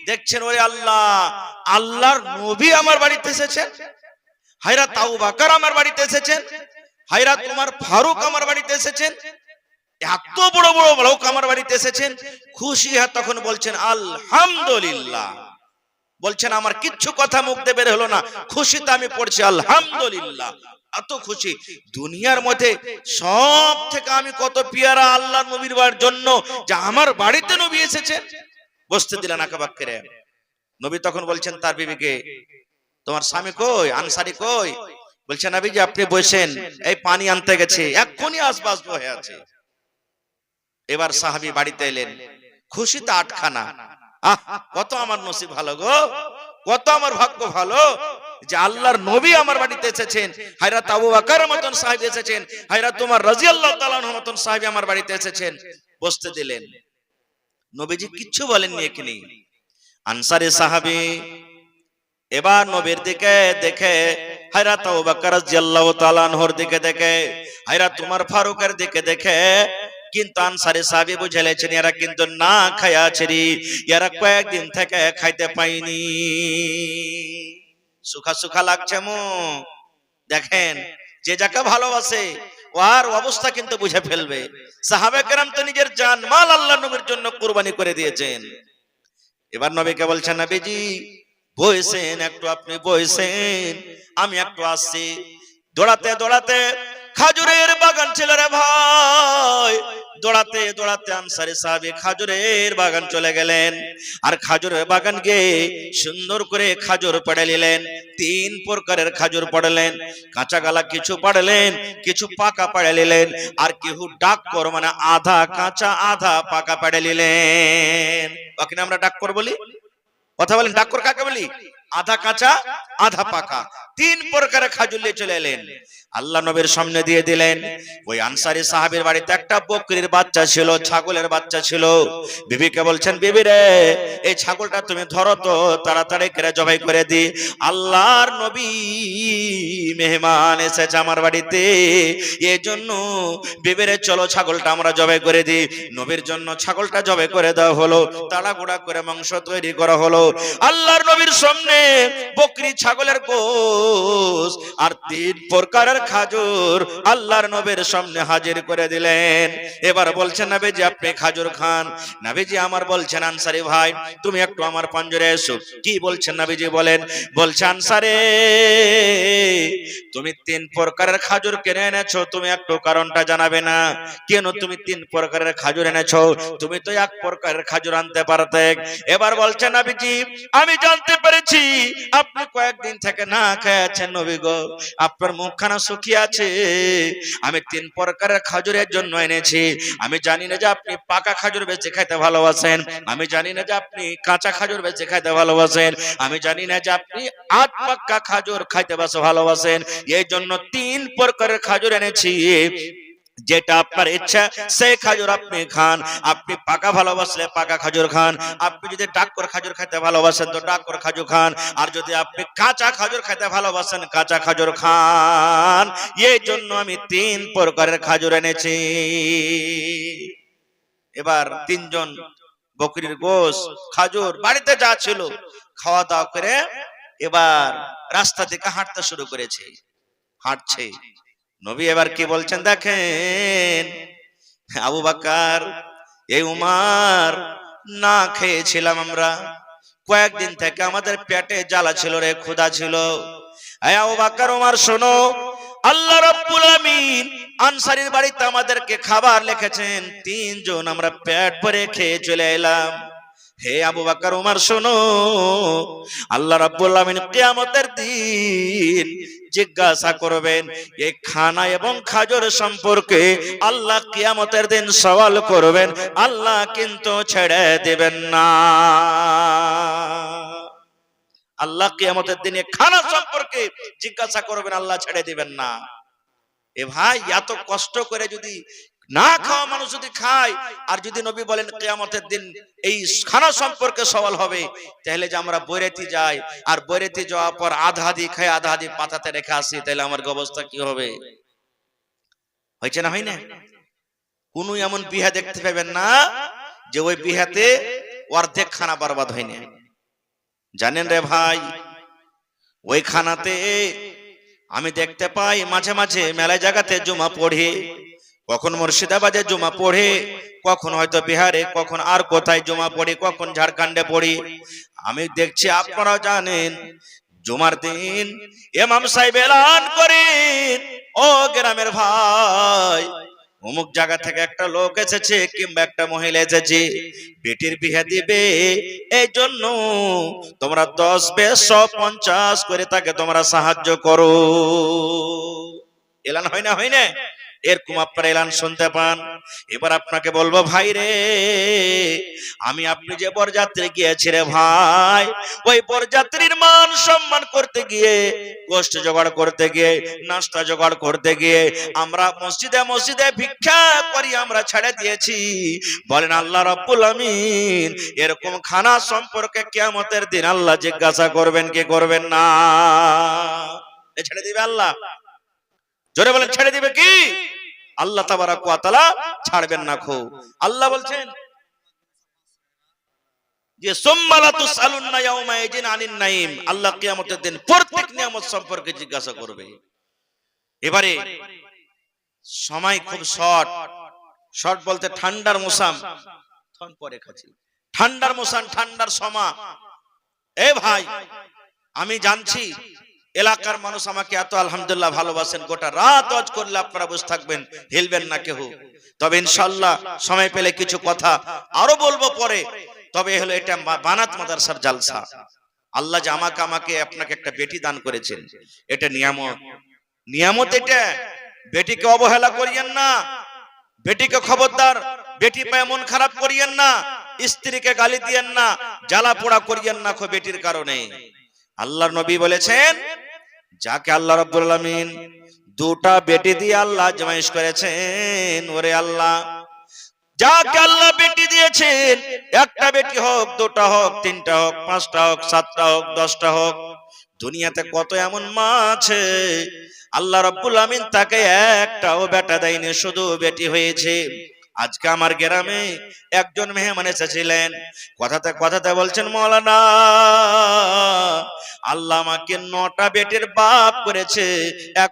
দেখছেন, ওরে আল্লাহ, আল্লাহর নবী আমার বাড়িতে এসেছেন, হায়রা আবু বকর আমার বাড়িতে এসেছেন, হায়রা তোমার ফারুক আমার বাড়িতে এসেছেন, এত বড় বড় লোক আমার বাড়িতে এসেছেন। খুশি হয়ে তখন বলছেন আলহামদুলিল্লাহ। বলছেন আমার কিচ্ছু কথা মুখ দিয়ে বের হলো না, খুশিতে আমি পড়ছি আলহামদুলিল্লাহ। এত খুশি, দুনিয়ার মধ্যে সব থেকে আমি কত পিয়ারা আল্লাহর নবীর বাড়ির জন্য যে আমার বাড়িতে নবী এসেছেন। বসতে দিলেন আকাবাক করে। নবী তখন বলছেন তার বিবিকে, তোমার স্বামী কই, আনসারী কই? বলছেন, নবীজি আপনি বসেন, এই পানি আনতে গেছে, এক্ষুনি আসবাস হয়ে আছে। এবার সাহাবী বাড়িতে এলেন, খুশিতে 8খানা। কত আমার নসিব ভালো গো, কত আমার ভাগ্য ভালো যে আল্লাহর নবী আমার বাড়িতে এসেছেন, হযরত আবু বকরের মতন সাহাবী এসেছেন, হযরত ওমর রাদিয়াল্লাহু তাআলা আনহুর মতন সাহাবী আমার বাড়িতে এসেছেন। বসতে দিলেন। নবীজি কিচ্ছু বলেননি এখানে। আনসারী সাহাবী এবার নবীর দিকে দেখে, হযরত আবু বকর রাদিয়াল্লাহু তাআলা আনহুর দিকে দেখে, হযরত ওমর ফারুকের দিকে দেখে, কিন্তু আনসারী সাহাবী বুঝে লেছেন এরা কিন্তু না খায়া আছে রে, এরা কয়েকদিন থেকে খাইতে পাইনি, সুখা সুখা লাগছে মুখ। দেখেন যে যাকে ভালোবাসে ওর অবস্থা কিন্তু বুঝে ফেলবে। সাহাবা কেরাম তো নিজের জান মাল আল্লাহ নবীর জন্য কুরবানি করে দিয়েছেন। এবার নবীকে বলছেন, নবীজি বসেন একটু, আপনি বসেন, আমি একটু আসছি। দৌড়াতে দৌড়াতে, খাজুরের বাগান ছিল রে ভাই, দৌড়াতে দৌড়াতে আনসারী সাহাবী খাজুরের বাগান চলে গেলেন। আর খাজুরের বাগান গিয়ে সুন্দর করে খাজুর পেড়ে নিলেন। 3 প্রকারের খাজুর পড়লেন, কাঁচা গালা কিছু পাড়লেন, কিছু পাকা পেড়ে নিলেন, আর কেউ ডাক্কর মানে আধা কাঁচা আধা পাকা পেড়ে নিলেন। ওকে আমরা ডাক্কর বলি, কথা বলেন ডাক্কর কাকে বলি? আধা কাঁচা আধা পাকা 3 প্রকারের খাজুর নিয়ে চলে এলেন, আল্লাহ নবীর সামনে দিয়ে দিলেন। ওই আনসারী সাহাবীর বাড়িতে একটা বকরির বাচ্চা ছিল, ছাগলের বাচ্চা ছিল। বিবিকে বলছেন, বিবি রে, এই ছাগলটা তুমি ধরো তো, তাড়াতাড়ি করে জবাই করে দি, আল্লাহর নবী মেহমান এসেছে আমার বাড়িতে, এই জন্য বিবি রে চলো ছাগলটা আমরা জবাই করে দিই। নবীর জন্য ছাগলটা জবাই করে দেওয়া হলো, তাড়াহুড়া করে মাংস তৈরি করা হলো। আল্লাহর নবীর সামনে বকরি ছাগলের গোশত আর 3 প্রকারের খাজুর আল্লাহর নবীর সামনে হাজির করে দিলেন। এবার বলছেন, নবীজি আপনি খাজুর খান। নবীজি আমার বলছেন, আনসারী ভাই তুমি একটু আমার পঞ্জরে এসো। কি বলছেন নবীজি বলেন? বলছে, আনসারী তুমি 3 প্রকারের খাজুর কিনে এনেছো, তুমি একটু কারণটা জানাবে না? কেন তুমি 3 প্রকারের খাজুর এনেছো? তুমি তো 1 প্রকারের খাজুর আনতে পারতে। এবার বলছেন, নবীজি আমি জানতে পেরেছি আপনি কয়েকদিন থেকে না খেয়েছেন নবী গো, আপনার মুখখানা শুকিয়ে আছে। আমি 3 প্রকারের খাজুরের জন্য এনেছি। আমি জানি না যে আপনি পাকা খাজুর বেশি খেতে ভালোবাসেন, আমি জানি না যে আপনি কাঁচা খাজুর বেশি খেতে ভালোবাসেন, আমি জানি না যে আপনি আধ পাকা খাজুর খাইতে বেশি ভালোবাসেন। এই জন্য 3 প্রকারের খাজুর এনেছি, যেটা আপনার ইচ্ছা সেই খাজুর আপনি খান। আপনি পাকা ভালোবাসলে পাকা খাজুর খান, আপনি যদি ডাক্কর খাজুর খেতে ভালোবাসেন তো ডাক্কর খাজুর খান, আর যদি আপনি কাঁচা খাজুর খেতে ভালোবাসেন কাঁচা খাজুর খান। এই জন্য আমি 3 প্রকারের খাজুর এনেছি। এবার 3 জন বকরির গোশত খাজুর বাড়িতে যা ছিল খাওয়া দাওয়া করে এবার রাস্তা থেকে হাঁটতে শুরু করেছে। হাঁটছে, নবী এবার কি বলছেন দেখেন, আবু বকর, এই উমর, না খেয়েছিলাম আমরা, কয়েকদিন থেকে আমাদের পেটে জ্বালা ছিল রে, ক্ষুধা ছিল। এই আবু বকর উমর শোনো, আল্লাহ রাব্বুল আমিন আনসারীর বাড়িতে আমাদেরকে খাবার লিখেছেন, 3 জন আমরা পেট ভরে খেয়ে চলে এলাম। হে আবু বকর উমর শোনো, আল্লাহ রাব্বুল আমিন কিয়ামতের দিন জিজ্ঞাসা করবেন এই খানা এবং খাজুর সম্পর্কে। আল্লাহ কিয়ামতের দিন সওয়াল করবেন, আল্লাহ কিন্তু ছেড়ে দেবেন না। আল্লাহ কিয়ামতের দিনে খানা সম্পর্কে জিজ্ঞাসা করবেন, আল্লাহ ছেড়ে দিবেন না। এ ভাই, এত কষ্ট করে যদি না খাওয়া মানুষ যদি খায়, আর যদি নবী বলেন কিয়ামতের দিন এই খানা সম্পর্কে সওয়াল হবে, তাহলে যে আমরা বৈরাতি যাই আর বৈরাতি যাওয়ার পর আধা আধি খাই আধা আধি পাতাতে রেখে আসি, তাহলে আমার অবস্থা কি হবে? হয়েছে না, হয় না? কোন এমন বিহা দেখতে পাবেন না যে ওই বিহাতে অর্ধেক খানা বরবাদ হয়নি। জানেন রে ভাই, ওই খানাতে আমি দেখতে পাই মাঝে মাঝে মেলা জায়গাতে জুমা পড়ে, কখন মুর্শিদাবাদে জুমা পড়ে, কখন হয়তো বিহারে, কখন আর কোথায় জুমা পড়ে, কখন ঝাড়খণ্ডে পড়ি। আমি দেখছি, আপনারা জানেন জুমার দিন ইমাম সাহেব এলান করেন, ও গ্রামের ভাই, অমুক জায়গা থেকে একটা লোক এসেছে কিংবা একটা মহিলা এসেছে, বেটির বিয়ে দিবে, এই জন্য তোমরা 10, 20, 150 করে তাকে তোমরা সাহায্য করো। এলান হয় না, হয় না? এরকম আপনারা এলান শুনতে পান। এবার আপনাকে বলবো, ভাই রে, আমি আপনি যে বরযাত্রী গিয়েছি রে ভাই, ওই বরযাত্রীর মান সম্মান করতে গিয়ে, গোষ্ঠ জোগাড় করতে গিয়ে, নাস্তা জোগাড় করতে গিয়ে আমরা মসজিদে মসজিদে ভিক্ষা করি আমরা ছেড়ে দিয়েছি। বলেন আল্লাহ রাব্বুল আমিন এরকম খানা সম্পর্কে কিয়ামতের দিন আল্লাহ জিজ্ঞাসা করবেন কি করবেন না? ছেড়ে দিবে আল্লাহ? জোরে বলেন, ছেড়ে দিবে কি? আল্লাহ তাবারাক ওয়া তাআলা ছাড়বেন না। খো আল্লাহ বলছেন যে সুম্মা লা তুসআলুন্না ইয়াওমা ইযিন আনিন নাঈম, আল্লাহ কিয়ামতের দিন প্রত্যেক নিয়ামত সম্পর্কে জিজ্ঞাসা করবে। এবারে সময় খুব শর্ট। শর্ট বলতে ঠান্ডার মৌসুম, পরে খাচ্ছি, ঠান্ডার মৌসুম, ঠান্ডার সময়। এ ভাই, আমি জানছি এলাকার মানুষ আমাকে এত আলহামদুলিল্লাহ ভালোবাসেন, গোটা রাত ওয়াজ করলে আপনারা বসে থাকবেন, হিলবেন না কেউ। তবে ইনশাআল্লাহ সময় পেলে কিছু কথা আরো বলবো পরে। তবে হলো এটা বানাত মাদ্রাসার জালসা। আল্লাহ যে আমাকে আপনাকে একটা বেটি দান করেছেন, এটা নিয়ামত। নিয়ামত এটা, বেটিকে অবহেলা করিয়েন না, বেটিকে খবরদার, বেটি পায়ে মন খারাপ করিয়েন না, স্ত্রীকে গালি দিয়েন না, জ্বালা পোড়া করিয়েন না বেটির কারণে। আল্লাহর নবী বলেছেন, যাকে আল্লাহ রাব্বুল আলামিন দুটা বেটি দিয়ে আল্লাহ আজমাইশ করেছেন, ওরে আল্লাহ, যাকে আল্লাহ বেটি দিয়েছেন, একটা বেটি হোক, দুটা হোক, তিনটা হোক, পাঁচটা হোক, সাতটা হোক, 10টা হোক, দুনিয়াতে কত এমন মা আছে আল্লাহ রাব্বুল আমিন তাকে একটাও বেটা দেয়নি, শুধু বেটি হয়েছে। আজকে আমার গ্রামে একজন মেহমান এসেছিলেন, কথাতে কথাতে বলছেন, মাওলানা আল্লাহ আমাকে 9টা বেটির বাপ করেছে, এক